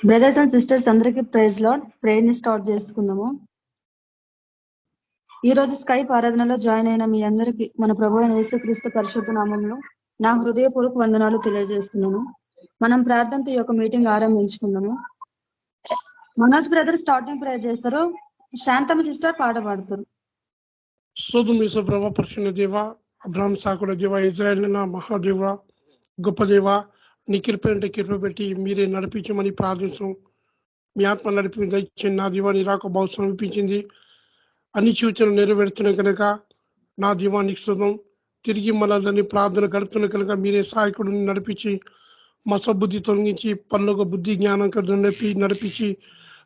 Brothers and sisters అందరికీ praise lord. Prayer ని start చేసుకుందాము. ఈ రోజు స్కైప్ ఆరాధనలో జాయిన్ అయిన మీ అందరికీ మన ప్రభు అయిన యేసుక్రీస్తు పరిశుద్ధ నామములో నా హృదయపూర్వక వందనాలు తెలియజేస్తున్నాను. మనం ప్రార్థనతో ఈ యొక్క మీటింగ్ ఆరంభించుకుందాము. మనోజ్ బ్రదర్ స్టార్టింగ్ ప్రేయర్ చేస్తారు, శాంతమ్మ సిస్టర్ పాట పాడతారు. స్తోత్రం యేసు ప్రభా, పరిశుద్ధ దేవ, అబ్రహాం సాకుల దేవ, ఇజ్రాయేల్ నా మహాదేవ, గొప్ప దేవ, నీ కృప అంటే కృప పెట్టి మీరే నడిపించమని ప్రార్థిస్తాం. మీ ఆత్మ నడిపి దయచేయండి. నా దీవా నీ రాక బహు సమీపించింది, అన్ని సూచనలు నెరవేరుతున్నాయి కనుక నా దీవానికి స్తోత్రం. తిరిగి మనందరినీ ప్రార్థన గడుపుతున్న కనుక మీరే సహాయకుడు నడిపించి మా సబుద్ధి తొలగించి పనులకు బుద్ధి జ్ఞానం నడిపించి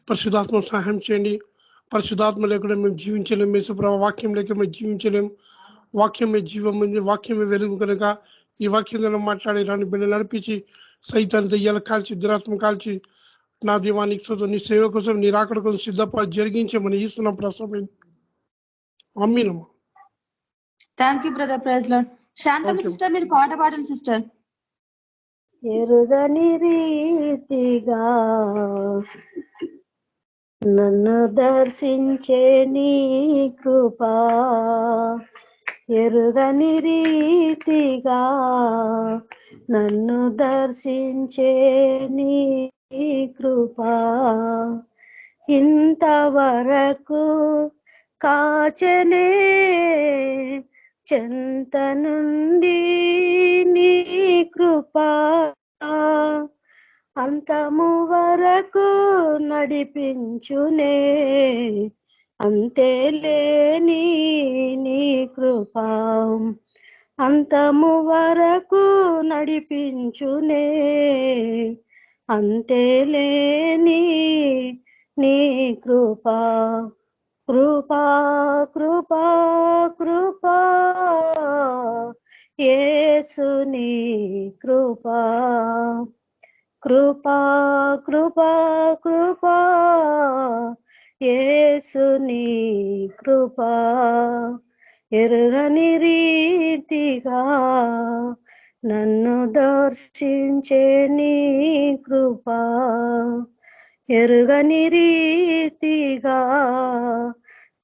పరిశుధాత్మ సహాయం చేయండి. పరిశుధాత్మ లేకుండా మేము జీవించలేము. యేసుప్రభు వాక్యం లేక మేము జీవించలేము. వాక్యమే జీవం ఉంది, వాక్యమే వెలుగు కనుక ఈ వాక్యం ద్వారా మాట్లాడే రాని బిడ్డ నడిపించి సైతాన్ని దెయ్యాలు కాల్చి దురాత్మ కాల్చి నా దీవానికి స్తోత్రం. నీ సేవ కోసం నీ రాకడ కోసం సిద్ధపడి జరిగించమని ఇస్తున్నాం ప్రసవం. అమ్మీనమ్మా. Thank you brother. Praise lord. Shanthamma sister మీరు పాట పాడండి సిస్టర్. ఎరుగని రీతిగా నన్ను దర్శించే నీ కృపా, ఎరుగని రీతిగా నన్ను దర్శించే నీ కృపా, ఇంతవరకు కాచనే చెంత నుండి నీ కృపా, అంతము వరకు నడిపించునే అంతేలేని నీ కృపా, అంతము వరకు నడిపించునే అంతేలేని నీ కృపా, కృపా కృపా కృపా యేసుని కృపా, కృపా కృపా కృపా యేసుని కృపా, ఎరుగని రీతిగా నన్ను దర్శించే నీ కృపా, ఎరుగని రీతిగా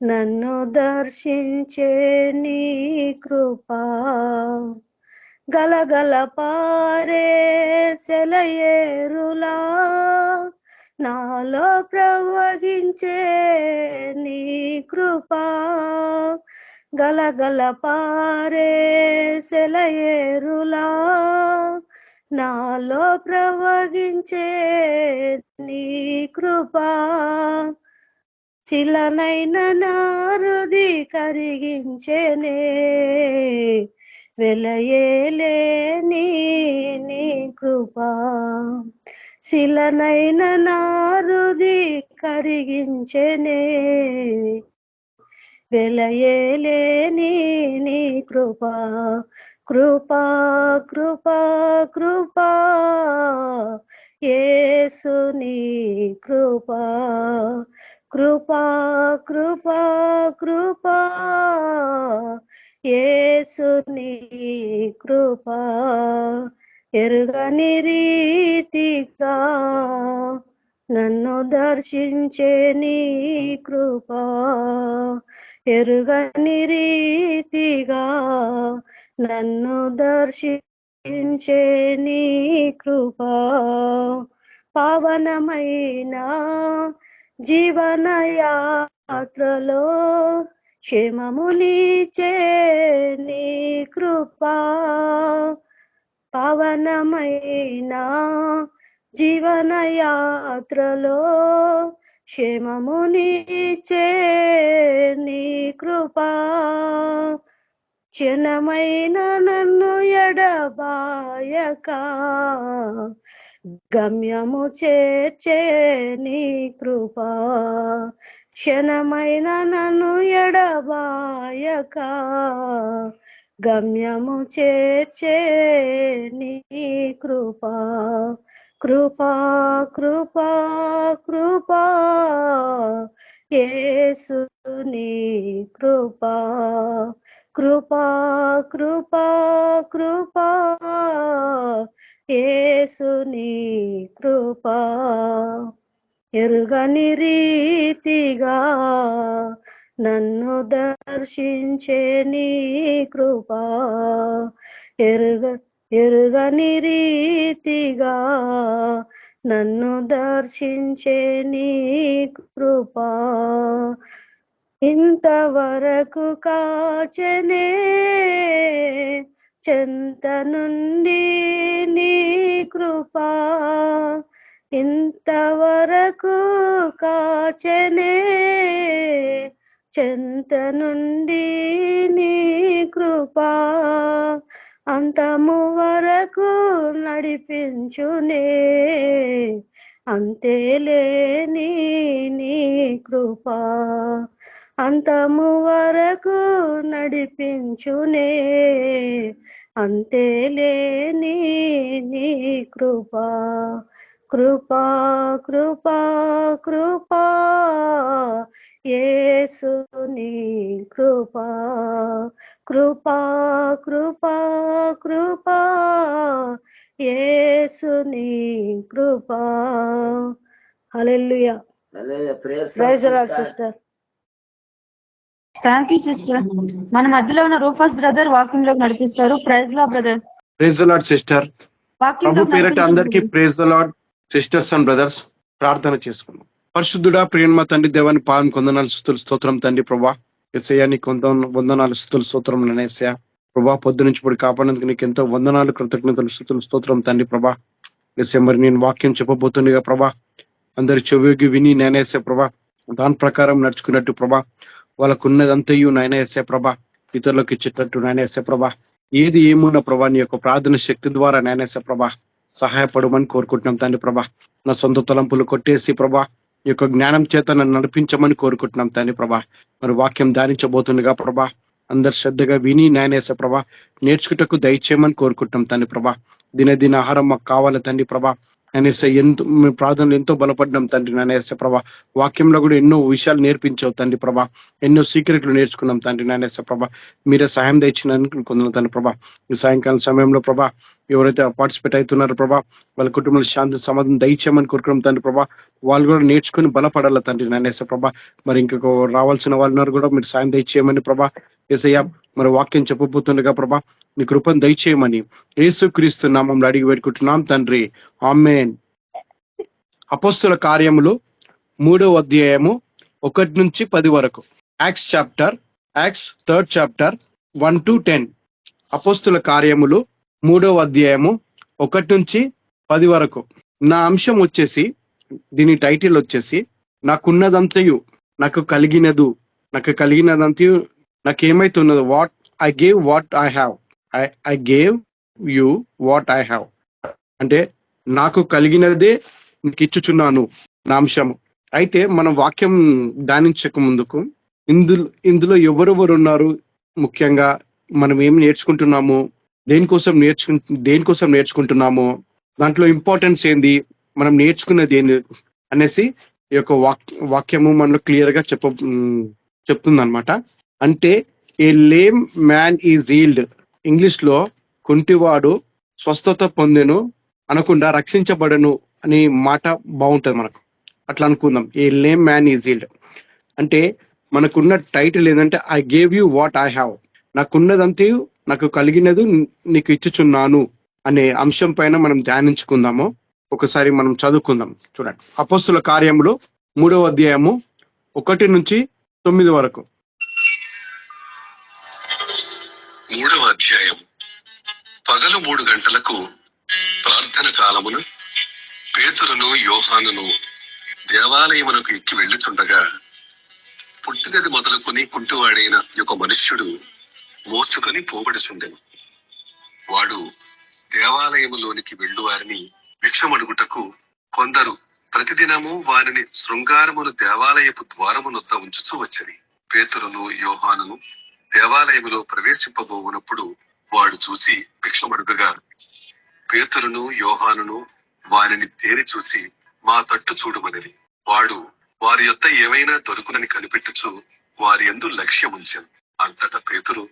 నన్ను దర్శించే నీ కృపా, గలగల పారే సెలయేరులా నాలో ప్రవహించే నీ కృపా, గలగల పారే సెలయేరులా నాలో ప్రవహించే నీ కృపా, చిలనైన నారుది కరిగించేనే వెలయేలేని నీ కృపా, శిలనైన నారుది కరిగించేనే వెలయేలేని నీ కృపా, కృపా కృపా కృపా యేసుని కృపా, కృపా కృపా కృపా యేసుని కృపా, ఎరుగని రీతిగా నన్ను దర్శించే నీ కృపా, ఎరుగని రీతిగా నన్ను దర్శించే నీ కృపా, పావనమైన జీవన యాత్రలో క్షేమమునిచే నీ కృపా, పావనమైన జీవన యాత్రలో క్షేమమునిచే నీ కృపా, క్షణమైన నన్ను ఎడబాయక గమ్యము చేర్చే నీ కృపా, క్షణమైన నన్ను ఎడబాయక గమ్యము చేర్చే నీ కృపా, కృపా కృపా కృపా యేసుని కృపా, కృపా కృపా కృపా యేసుని కృపా, ఎరుగని రీతిగా నన్ను దర్శించే నీ కృపా, ఎరుగని రీతిగా నన్ను దర్శించే నీ కృపా, ఇంతవరకు కాచనే చెంత నుండి నీ కృపా, ఇంతవరకు కాచనే చెంత నుండి నీ కృపా, అంతము వరకు నడిపించునే అంతేలేని నీ కృపా, అంతము వరకు నడిపించునే అంతేలేని నీ కృపా, కృపా కృపా కృపా యేసుని కృపా, కృపా కృపా కృపా యేసుని కృపా. హల్లెలూయా. Praise the lord sister. Thank you sister. మన మధ్యలో ఉన్న రూఫస్ బ్రదర్ వాక్యం లోకి నడిపిస్తారు. ప్రైజ్ లా brother. Praise the lord sister. ప్రభు పేరట అందరికీ praise the lord sisters and brothers. ప్రార్థన చేసుకున్నాం. పరిశుద్ధుడా ప్రియన్మ తండ్రి దేవాన్ని పాదం కొందనాలు స్తుతులు స్తోత్రం తండ్రి ప్రభా. యేసయ్యా నీకు వందనాలు స్తుతులు స్తోత్రం యేసయ్యా ప్రభా. పొద్దు నుంచి ఇప్పుడు కాపాడేందుకు నీకు ఎంతో వందనాలు కృతజ్ఞతలు స్తుతులు స్తోత్రం తండ్రి ప్రభా. యేసయ్యా మరి నేను వాక్యం చెప్పబోతుండగా ప్రభా అందరి చెవికి విని నేనేసే ప్రభా దాని ప్రకారం నడుచుకున్నట్టు ప్రభా వాళ్ళకు ఉన్నదంతయు నాయనేసే ప్రభా ఇతరులకు ఇచ్చేటట్టు నాయనేసే ప్రభా ఏది ఏమున్న ప్రభా నీ యొక్క ప్రార్థన శక్తి ద్వారా నాయనేసే ప్రభా సహాయపడమని కోరుకుంటున్నాం తండ్రి ప్రభా. నా సొంత తలంపులు కొట్టేసి ప్రభా ఈ యొక్క జ్ఞానం చేత నన్ను నడిపించమని కోరుకుంటున్నాం తండ్రి ప్రభా. మరి వాక్యం ధారించబోతుండగా ప్రభా అందరు శ్రద్ధగా విని నాయనేసే ప్రభా నేర్చుకుంటకు దయచేయమని కోరుకుంటున్నాం తండ్రి ప్రభా. దినదిన ఆహారం మాకు కావాలి తండ్రి ప్రభా. నేనేసే ఎంతో ప్రార్థనలు ఎంతో బలపడ్డాం తండ్రి నానేసే ప్రభా. వాక్యంలో కూడా ఎన్నో విషయాలు నేర్పించావు తండ్రి ప్రభా. ఎన్నో సీక్రెట్లు నేర్చుకున్నాం తండ్రి నానేసే ప్రభా. మీరే సహాయం తెచ్చినందుకు కొందరు తండ్రి ప్రభా. ఈ సాయంకాలం సమయంలో ప్రభా ఎవరైతే పార్టిసిపేట్ అవుతున్నారో ప్రభా వాళ్ళ కుటుంబంలో శాంతి సమాధానం దయచేయమని కోరుకున్నాం తండ్రి ప్రభా. వాళ్ళు కూడా నేర్చుకుని బలపడాల తండ్రి నానేసే ప్రభా. మరి ఇంకొక రావాల్సిన వాళ్ళన్నారు కూడా మీరు సాయం దయచేయమని ప్రభా. యేసయ్యా మరి వాక్యం చెప్పబోతుండగా ప్రభా నీ కృపను దయచేయమని యేసుక్రీస్తు నామములో అడిగి వేడుకుంటున్నాం తండ్రి, ఆమేన్. అపోస్తుల కార్యములు 3వ అధ్యాయము 1 నుంచి 10 వరకు. Acts 3rd chapter 1 to 10. అపోస్తుల కార్యములు 3వ అధ్యాయము 1 నుంచి 10 వరకు. నా అంశం వచ్చేసి దీని టైటిల్ వచ్చేసి నాకున్నదంతయు నాకు కలిగినదంతయు నాకేమైతున్నదో what I gave what I have, I gave you what I have. అంటే నాకు కలిగినదే నీకు ఇచ్చుచున్నాను నా అంశము. అయితే మనం వాక్యం ధ్యానించక ముందుకు ఇందులో ఎవరెవరు ఉన్నారు, ముఖ్యంగా మనం ఏం నేర్చుకుంటున్నాము, దేనికోసం నేర్చుకుంటున్నాము, దాంట్లో ఇంపార్టెన్స్ ఏంది, మనం నేర్చుకున్నది ఏంది అనేసి ఈ యొక్క వాక్యము మనలో క్లియర్ గా చెప్తుంది అనమాట. అంటే a lame man is healed, English లో కుంటివాడు స్వస్థత పొందెను అనకుండా రక్షించబడను అనే మాట బాగుంటది మనకు. అట్లా అనుకుందాం. A lame man is healed అంటే మనకున్న టైటిల్ ఏంటంటే I gave you what I have, నాకున్నదంతే నాకు కలిగినది నీకు ఇచ్చుచున్నాను అనే అంశం పైన మనం ధ్యానించుకుందాము. ఒకసారి మనం చదువుకుందాం. చూడండి, అపోస్తుల కార్యములు 3వ అధ్యాయము 1 నుంచి 9 వరకు. 3వ అధ్యాయం. పగలు 3 గంటలకు ప్రార్థన కాలమున పేతురును యోహానును దేవాలయమునకు ఎక్కి వెళ్ళుచుండగా పుట్టినది మొదలుకొని కుంటివాడైన ఒక మనుష్యుడు మోసుకొని పోబడుచుండెను. వాడు దేవాలయములోనికి వెళ్ళు వారిని భిక్షమడుగుటకు కొందరు ప్రతిదినము వారిని శృంగారమును దేవాలయపు ద్వారమునొద్ద ఉంచుచూ వచ్చిరి. పేతురును యోహానును దేవాలయములో ప్రవేశింపబోవునప్పుడు వాడు చూసి భిక్షమడుగగా పేతురును యోహానును వారిని తేరి చూసి మా తట్టు చూడమనిది. వాడు వారి యొద్ద ఏవైనా దొరుకునని కనిపెట్టుచు వారి యందు లక్ష్యముంచెను. అంతటా పేతురు,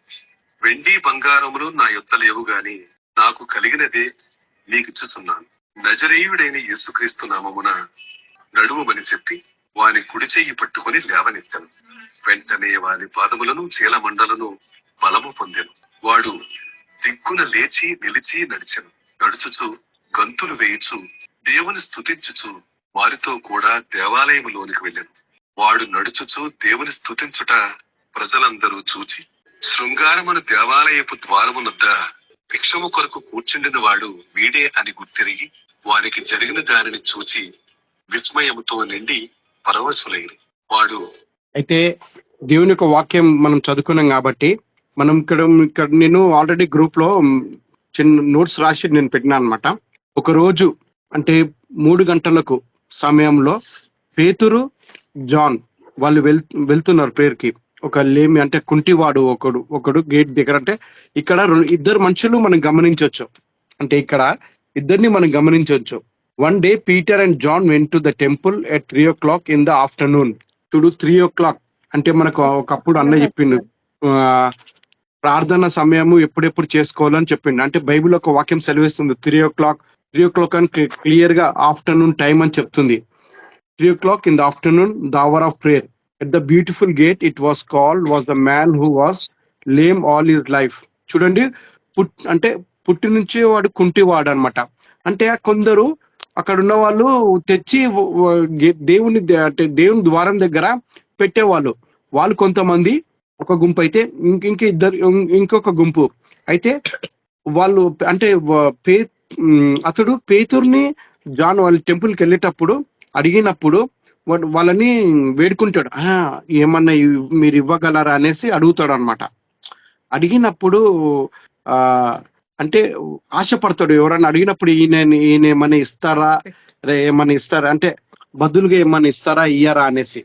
వెండి బంగారములు నా యొద్ద లేవు గాని నాకు కలిగినదే నీకిచ్చుచున్నాను. నజరేయుడైన యేసుక్రీస్తు నామమున నడువమని చెప్పి వాని కుడి చెయ్యి పట్టుకుని లేవనెత్తను. వెంటనే వాని పాదములను చీలమండలను బలము పొందెను. వాడు దిక్కున లేచి నిలిచి నడిచెను. నడుచుచు గంతులు వేయుచు దేవుని స్తుతించుచు వారితో కూడా దేవాలయములోనికి వెళ్ళెను. వాడు నడుచుచు దేవుని స్తుతించుట ప్రజలందరూ చూచి, శృంగారమును దేవాలయపు ద్వారమునొద్ద భిక్షము కొరకు కూర్చుండిన వాడు వీడే అని గుర్తిరిగి వారికి జరిగిన దానిని చూచి విస్మయముతో నిండి పరవశులైరి. వాడు అయితే దేవుని యొక్క వాక్యం మనం చదువుకున్నాం కాబట్టి మనం ఇక్కడ నేను ఆల్రెడీ గ్రూప్ లో చిన్న నోట్స్ రాసి నేను పెట్టినా అనమాట. ఒక రోజు అంటే 3 గంటలకు సమయంలో పేతురు జాన్ వాళ్ళు వెళ్తున్నారు ప్రేయర్కి. ఒక లేమి అంటే కుంటివాడు ఒకడు గేట్ దగ్గర. అంటే ఇక్కడ 2 మనుషులు మనం గమనించవచ్చు. అంటే ఇక్కడ ఇద్దరిని మనం గమనించవచ్చు. One day Peter and John went to the temple at 3 o'clock in the afternoon. చూడు 3 o'clock అంటే మనకు ఒకప్పుడు అన్న చెప్పిండు ప్రార్థన సమయము ఎప్పుడెప్పుడు చేసుకోవాలని చెప్పిండు. అంటే బైబిల్ ఒక వాక్యం సెలవిస్తుంది 3 o'clock అని క్లియర్ గా ఆఫ్టర్నూన్ టైం అని చెప్తుంది. 3 o'clock in the afternoon, the hour of prayer. At the beautiful gate it was called was the man who was lame all his life. చూడండి, అంటే పుట్టి నుంచి వాడు కుంటివాడు అనమాట. అంటే కొందరు అక్కడ ఉన్న వాళ్ళు తెచ్చి దేవుని అంటే దేవుని ద్వారం దగ్గర పెట్టేవాళ్ళు. వాళ్ళు కొంతమంది ఒక గుంపు, అయితే ఇంకొక గుంపు. అయితే వాళ్ళు అంటే అతడు పేతుర్ని జాన్ వాళ్ళ టెంపుల్కి వెళ్ళేటప్పుడు అడిగినప్పుడు వాళ్ళని వేడుకుంటాడు. ఏమన్నా మీరు ఇవ్వగలరా అనేసి అడుగుతాడు అనమాట. అడిగినప్పుడు అంటే ఆశపడతాడు. ఎవరన్నా అడిగినప్పుడు ఈయన ఏమన్నా ఇస్తారా, ఏమన్నా ఇస్తారా అంటే బదులుగా ఏమన్నా ఇస్తారా ఇయ్యరా అనేసి.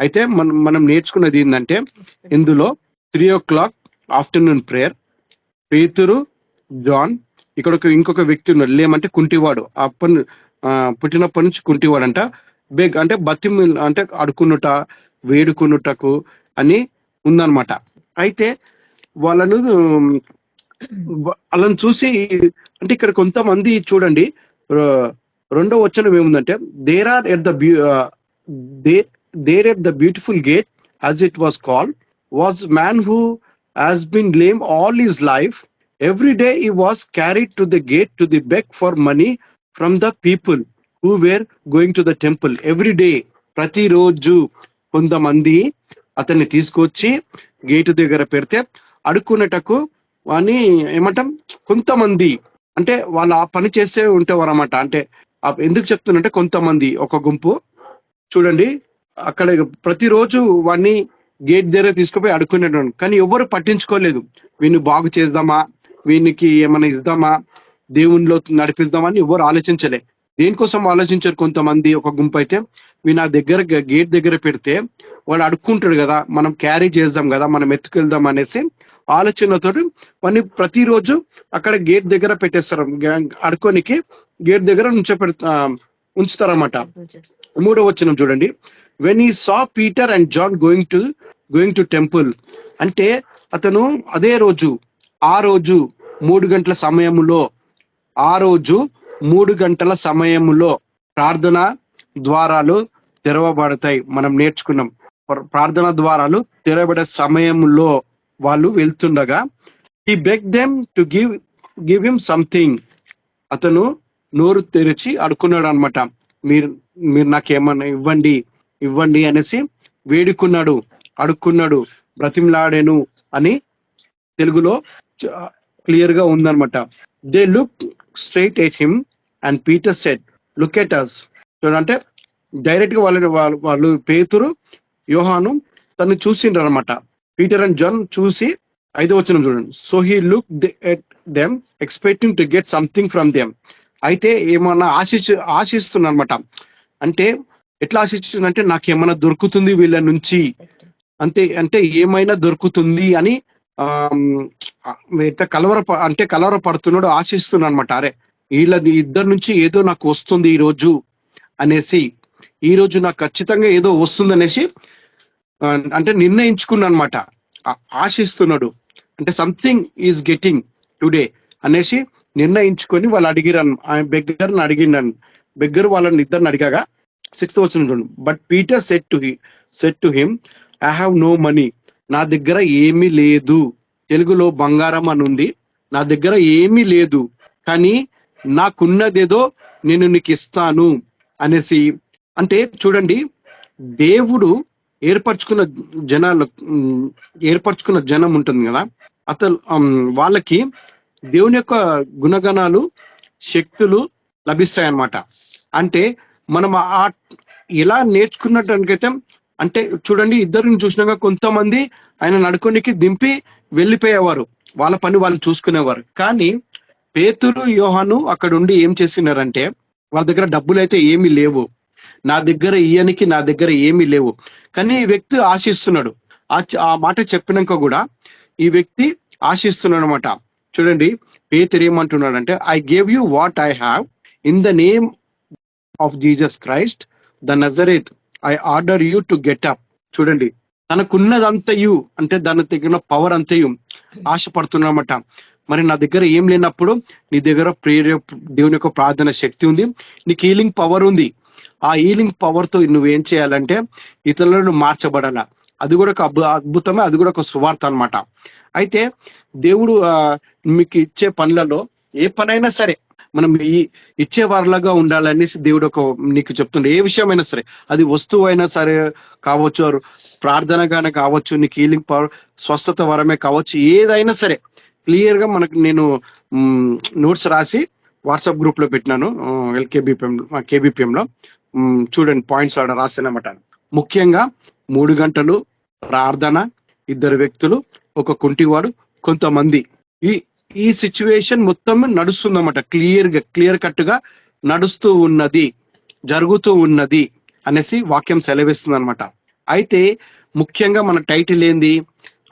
అయితే మనం నేర్చుకున్నది ఏంటంటే ఇందులో 3 o'clock ఆఫ్టర్నూన్ ప్రేయర్, పేతురు, జాన్, ఇక్కడ ఇంకొక వ్యక్తి ఉన్నాడు లేమంటే కుంటివాడు. పుట్టినప్పటి నుంచి కుంటివాడు అంట. అంటే బతిమి అంటే అడుకునుట వేడుకునుటకు అని ఉందన్నమాట. అయితే వాళ్ళను చూసి అంటే ఇక్కడ కొంతమంది చూడండి 2వ వచనం ఏముందంటే there at the beautiful gate as it was called was man who has been lame all his life. Every day he was carried to the gate to the beg for money from the people who were going to the temple. every day, ప్రతిరోజు కొంతమంది అతన్ని తీసుకొచ్చి gate దగ్గర పెడితే అడుక్కునేటకు వాని ఏమంటాం కొంతమంది అంటే వాళ్ళు ఆ పని చేసే ఉంటేవారు అన్నమాట. అంటే ఎందుకు చెప్తున్నంటే కొంతమంది ఒక గుంపు చూడండి అక్కడ ప్రతిరోజు వాడిని గేట్ దగ్గర తీసుకుపోయి అడుక్కునేటోడు. కానీ ఎవరు పట్టించుకోలేదు. వీడిని బాగు చేద్దామా, వీనికి ఏమైనా ఇద్దామా, దేవునిలో నడిపిద్దామని ఎవరు ఆలోచించలే. దేనికోసం ఆలోచించారు కొంతమంది ఒక గుంపు. అయితే వీ నా దగ్గర గేట్ దగ్గర పెడితే వాడు అడుక్కుంటాడు కదా, మనం క్యారీ చేద్దాం కదా, మనం ఎత్తుకెళ్దాం అనేసి ఆలోచనతో వాడిని ప్రతిరోజు అక్కడ గేట్ దగ్గర పెట్టేస్తారు. అడుకోనికి గేట్ దగ్గర ఉంచుతారన్నమాట. 3వ వచనం చూడండి. When he saw Peter and John going to temple. అంటే అతను అదే రోజు ఆ రోజు 3 గంటల సమయములో ఆ రోజు 3 గంటల సమయములో ప్రార్థన ద్వారాలు తెరవబడతాయి. మనం నేర్చుకున్నాం ప్రార్థన ద్వారాలు తెరవబడే సమయంలో వాళ్ళు వెళ్తుండగా he begged them to give him something. అతను నోరు తెరిచి అడుక్కున్నాడు అనమాట. మీరు నాకేమన్నా ఇవ్వండి అనేసి వేడుకున్నాడు, అడుక్కున్నాడు, బ్రతిమలాడాను అని తెలుగులో క్లియర్ గా ఉందన్నమాట. They look straight at him and Peter said, look at us. చూడంటే డైరెక్ట్ గా వాళ్ళు పేతురు యోహాను తను చూసిండ్రు అనమాట. పీటర్ అండ్ జాన్ చూసి 5వ వచనం చూడండి. So he look at them expecting to get something from them. అయితే ఏమన్నా ఆశిస్తున్నా అనమాట. అంటే ఎట్లా ఆశిస్తుందంటే నాకేమన్నా దొరుకుతుంది వీళ్ళ నుంచి, అంటే ఏమైనా దొరుకుతుంది అని కలవర పడుతున్నాడు, ఆశిస్తున్నాడు అనమాట. అరే వీళ్ళ ఇద్దరు నుంచి ఏదో నాకు వస్తుంది ఈ రోజు అనేసి, ఈ రోజు నాకు ఖచ్చితంగా ఏదో వస్తుంది అనేసి అంటే నిర్ణయించుకున్నా అనమాట. ఆశిస్తున్నాడు అంటే సంథింగ్ ఈజ్ గెటింగ్ టుడే అనేసి నిర్ణయించుకొని వాళ్ళు అడిగిరని బెగ్గర్ని అడిగిండను. బెగ్గర్ వాళ్ళని ఇద్దరిని అడిగాగా 6th వచనం చూడండి. But Peter said to him, I have no money. నా దగ్గర ఏమీ లేదు. తెలుగులో బంగారం అని ఉంది, నా దగ్గర ఏమీ లేదు, కానీ నాకున్నదేదో నేను నీకు ఇస్తాను అనేసి. అంటే చూడండి, దేవుడు ఏర్పరచుకున్న జనం ఉంటుంది కదా, అతను వాళ్ళకి దేవుని యొక్క గుణగణాలు, శక్తులు లభిస్తాయన్నమాట. అంటే మనం ఎలా నేర్చుకున్నట్టయితే, అంటే చూడండి, ఇద్దరిని చూసినాక కొంతమంది ఆయన నడుకోనికి దింపి వెళ్ళిపోయేవారు, వాళ్ళ పని వాళ్ళు చూసుకునేవారు. కానీ పేతురు, యోహాను అక్కడ ఉండి ఏం చేస్తున్నారంటే, వాళ్ళ దగ్గర డబ్బులు అయితే ఏమీ లేవు, నా దగ్గర ఏమీ లేవు, కానీ ఈ వ్యక్తి ఆశిస్తున్నాడు. ఆ మాట చెప్పినాక కూడా ఈ వ్యక్తి ఆశిస్తున్నాడు అనమాట. చూడండి, పేతురు ఏమంటున్నాడంటే, I gave you what I have in the name of Jesus Christ the Nazareth, I order you to get up. చూడండి, తనకున్నదంతయు, అంటే దాని దగ్గర పవర్ అంతయు ఆశపడుతున్నమాట. మరి నా దగ్గర ఏం లేనప్పుడు నీ దగ్గర దేవుని యొక్క ప్రార్థన శక్తి ఉంది, నీకు హీలింగ్ పవర్ ఉంది. ఆ హీలింగ్ పవర్ తో నువ్వేం చేయాలంటే ఇతరులను మార్చబడాల. అది కూడా ఒక అద్భుతమే, అది కూడా ఒక సువార్త అన్నమాట. అయితే దేవుడు మీకు ఇచ్చే పనులలో ఏ పనైనా సరే మనం ఇచ్చే వారిలాగా ఉండాలనేసి దేవుడు నీకు చెప్తుండే. ఏ విషయమైనా సరే, అది వస్తువు అయినా సరే కావచ్చు, ప్రార్థనగానే కావచ్చు, నీకు హీలింగ్ పవర్, స్వస్థత వరమే కావచ్చు, ఏదైనా సరే క్లియర్ గా నేను నోట్స్ రాసి వాట్సాప్ గ్రూప్ లో పెట్టినాను, కేబిపిఎం లో. చూడండి, పాయింట్స్ ఆడ రాసానమాట. ముఖ్యంగా 3 గంటలు ప్రార్థన, 2 వ్యక్తులు, ఒక కుంటివాడు, కొంతమంది. ఈ సిచ్యువేషన్ మొత్తం నడుస్తుందన్నమాట. క్లియర్ కట్ గా నడుస్తూ ఉన్నది, జరుగుతూ ఉన్నది అనేసి వాక్యం సెలవిస్తుంది అనమాట. అయితే ముఖ్యంగా మన టైటిల్ ఏంది?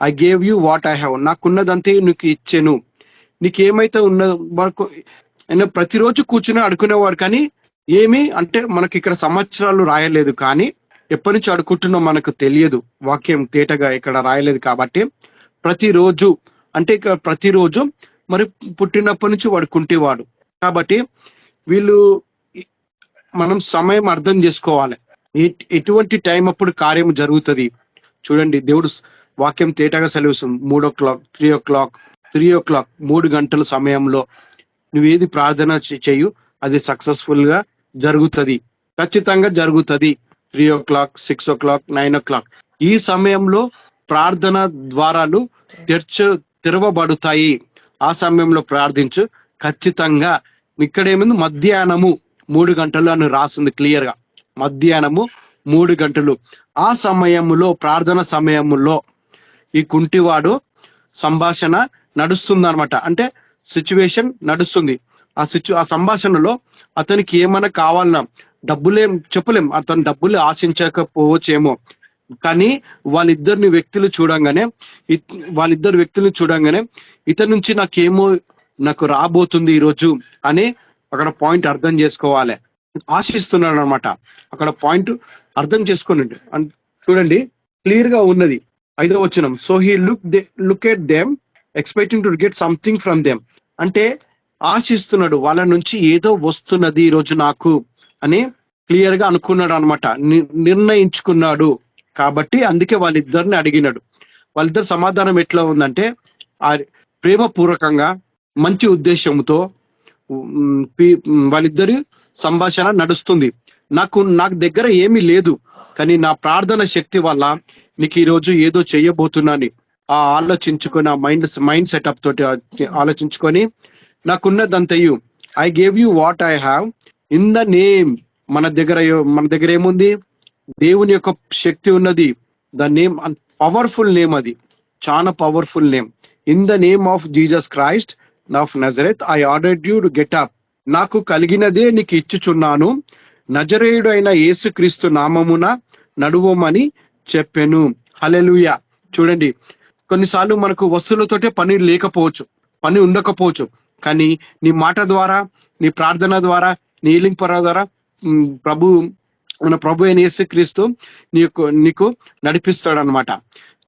I gave you what I have, నాకున్నదంతే నీకు ఇచ్చాను. నీకేమైతే ఉన్నదో వరకు ఆయన ప్రతిరోజు కూర్చుని అడుకునేవాడు. కానీ ఏమి అంటే మనకి ఇక్కడ సంవత్సరాలు రాయలేదు, కానీ ఎప్పటి నుంచి అడుకుంటున్నాం మనకు తెలియదు. వాక్యం తేటగా ఇక్కడ రాయలేదు కాబట్టి ప్రతిరోజు, అంటే ఇక ప్రతిరోజు మరి పుట్టినప్పటి నుంచి వాడు కుంటివాడు. కాబట్టి మనం సమయం అర్థం చేసుకోవాలి, ఎటువంటి టైం అప్పుడు కార్యం జరుగుతుంది. చూడండి, దేవుడు వాక్యం తేటగా సెలవుస్తుంది. 3 o'clock, 3 o'clock, 3 గంటల సమయంలో నువ్వేది ప్రార్థన చేయు అది సక్సెస్ఫుల్ గా జరుగుతుంది, ఖచ్చితంగా జరుగుతుంది. 3 o'clock, 6 o'clock, 9 o'clock ఈ సమయంలో ప్రార్థన ద్వారాలు తెరవబడుతాయి. ఆ సమయంలో ప్రార్థించు, ఖచ్చితంగా. ఇక్కడేముంది, మధ్యాహ్నము 3 గంటలు అని రాస్తుంది క్లియర్ గా. మధ్యాహ్నము 3 గంటలు. ఆ సమయంలో, ప్రార్థన సమయంలో ఈ కుంటివాడు సంభాషణ నడుస్తుంది అనమాట. అంటే సిచ్యువేషన్ నడుస్తుంది. ఆ సంభాషణలో అతనికి ఏమైనా కావాలన్నా, డబ్బులేం చెప్పలేం, అతను డబ్బులు ఆశించకపోవచ్చేమో, కానీ వాళ్ళిద్దరు వ్యక్తులు చూడంగానే ఇతని నుంచి నాకు రాబోతుంది ఈరోజు అని అక్కడ పాయింట్ అర్థం చేసుకోవాలి. ఆశిస్తున్నాడు అనమాట. అక్కడ పాయింట్ అర్థం చేసుకోండి. చూడండి, క్లియర్ గా ఉన్నది. 5వ వచనం, so he look at them expecting to get something from them. అంటే ఆశిస్తున్నాడు, వాళ్ళ నుంచి ఏదో వస్తున్నది ఈరోజు నాకు అని క్లియర్ గా అనుకున్నాడు అనమాట, నిర్ణయించుకున్నాడు. కాబట్టి అందుకే వాళ్ళిద్దరిని అడిగినాడు. వాళ్ళిద్దరు సమాధానం ఎట్లా ఉందంటే, ప్రేమపూర్వకంగా మంచి ఉద్దేశంతో వాళ్ళిద్దరి సంభాషణ నడుస్తుంది. నాకు దగ్గర ఏమీ లేదు, కానీ నా ప్రార్థన శక్తి వల్ల నీకు ఈరోజు ఏదో చెయ్యబోతున్నాను ఆలోచించుకొని, ఆ మైండ్ సెటప్ తోటి ఆలోచించుకొని, నాకున్నదంతయు I gave you what I have in the name. మన దగ్గర ఏముంది? దేవుని యొక్క శక్తి ఉన్నది. ద నేమ్, పవర్ఫుల్ నేమ్, అది చాలా powerful name. In the name of Jesus Christ of Nazareth I ordered you to get up. నాకు కలిగినదే నీకు ఇచ్చుచున్నాను, నజరేయుడు అయిన యేసుక్రీస్తు నామమున నడువమని చెప్పెను. హల్లెలూయా. చూడండి, కొన్నిసార్లు మనకు వస్తువులతోటే పని లేకపోవచ్చు, పని ఉండకపోవచ్చు, కానీ నీ మాట ద్వారా, నీ ప్రార్థన ద్వారా, నీ హీలింగ్ పవర్ ద్వారా మన ప్రభు అయిన యేసుక్రీస్తు నీకు నడిపిస్తాడు అనమాట.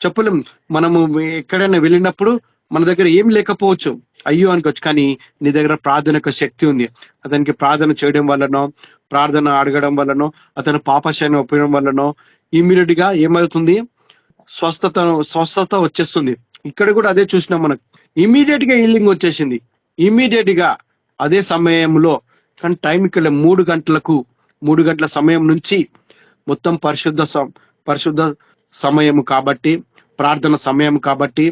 చెప్పలేం, మనము ఎక్కడైనా వెళ్ళినప్పుడు మన దగ్గర ఏం లేకపోవచ్చు, అయ్యో అనుకోవచ్చు, కానీ నీ దగ్గర ప్రార్థన యొక్క శక్తి ఉంది. అతనికి ప్రార్థన చేయడం వల్లనో, ప్రార్థన అడగడం వల్లనో, అతను పాపశాన్ని ఒప్పడం వల్లనో ఇమీడియట్ గా ఏమవుతుంది, స్వస్థత వచ్చేస్తుంది. ఇక్కడ కూడా అదే చూసినాం మనకు, ఇమీడియట్ గా హీలింగ్ వచ్చేసింది, ఇమీడియట్ గా అదే సమయంలో. కానీ టైం ఇక్కడ 3 గంటల సమయం నుంచి మొత్తం పరిశుద్ధ సమయము కాబట్టి, ప్రార్థన సమయం కాబట్టి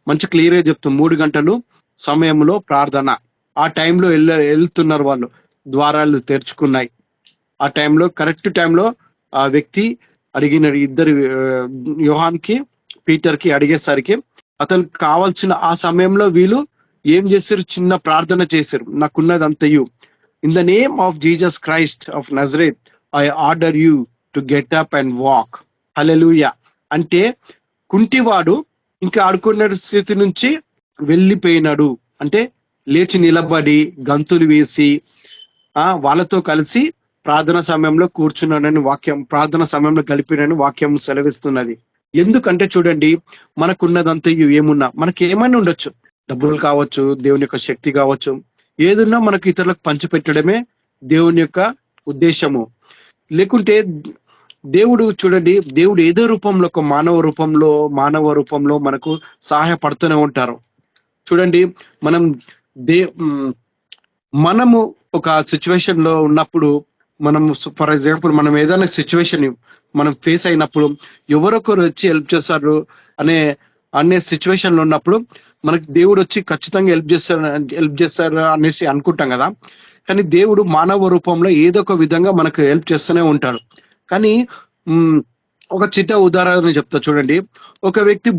మంచి క్లియర్ గా చెప్తాం. 3 గంటలు సమయంలో ప్రార్థన. ఆ టైంలో వెళ్తున్నారు వాళ్ళు, ద్వారాలు తెరుచుకున్నాయి. ఆ టైంలో కరెక్ట్ టైంలో ఆ వ్యక్తి అడిగిన ఇద్దరు, యోహాన్కి పీటర్కి అడిగేసరికి అతనికి కావాల్సిన ఆ సమయంలో వీళ్ళు ఏం చేశారు, చిన్న ప్రార్థన చేశారు. నాకున్నదంతయు in the name of Jesus Christ of Nazareth I order you to get up and walk. హల్లెలూయా. అంటే కుంటివాడు ఇంకా ఆడుకున్న స్థితి నుంచి వెళ్ళిపోయినాడు, అంటే లేచి నిలబడి గంతులు వేసి వాళ్ళతో కలిసి ప్రార్థన సమయంలో కూర్చున్నాడని వాక్యం, ప్రార్థన సమయంలో గడిపినని వాక్యం సెలవిస్తున్నది. ఎందుకంటే చూడండి, మనకున్నదంతా ఏమున్నా, మనకి ఏమైనా ఉండొచ్చు, డబ్బులు కావచ్చు, దేవుని యొక్క శక్తి కావచ్చు, ఏదున్నా మనకు ఇతరులకు పంచిపెట్టడమే దేవుని యొక్క ఉద్దేశము. లేకుంటే దేవుడు చూడండి, దేవుడు ఏదో రూపంలో, ఒక మానవ రూపంలో మనకు సహాయపడుతూనే ఉంటారు. చూడండి, మనము ఒక సిచ్యువేషన్ లో ఉన్నప్పుడు, మనం ఫర్ ఎగ్జాంపుల్ మనం ఏదైనా సిచ్యువేషన్ మనం ఫేస్ అయినప్పుడు ఎవరొకరు వచ్చి హెల్ప్ చేస్తారు అనే సిచ్యువేషన్ లో ఉన్నప్పుడు మనకి దేవుడు వచ్చి ఖచ్చితంగా హెల్ప్ చేస్తారు అనేసి అనుకుంటాం కదా. కానీ దేవుడు మానవ రూపంలో ఏదో ఒక విధంగా మనకు హెల్ప్ చేస్తూనే ఉంటాడు. కానీ ఒక చిన్న ఉదాహరణ చెప్తా చూడండి. ఒక వ్యక్తి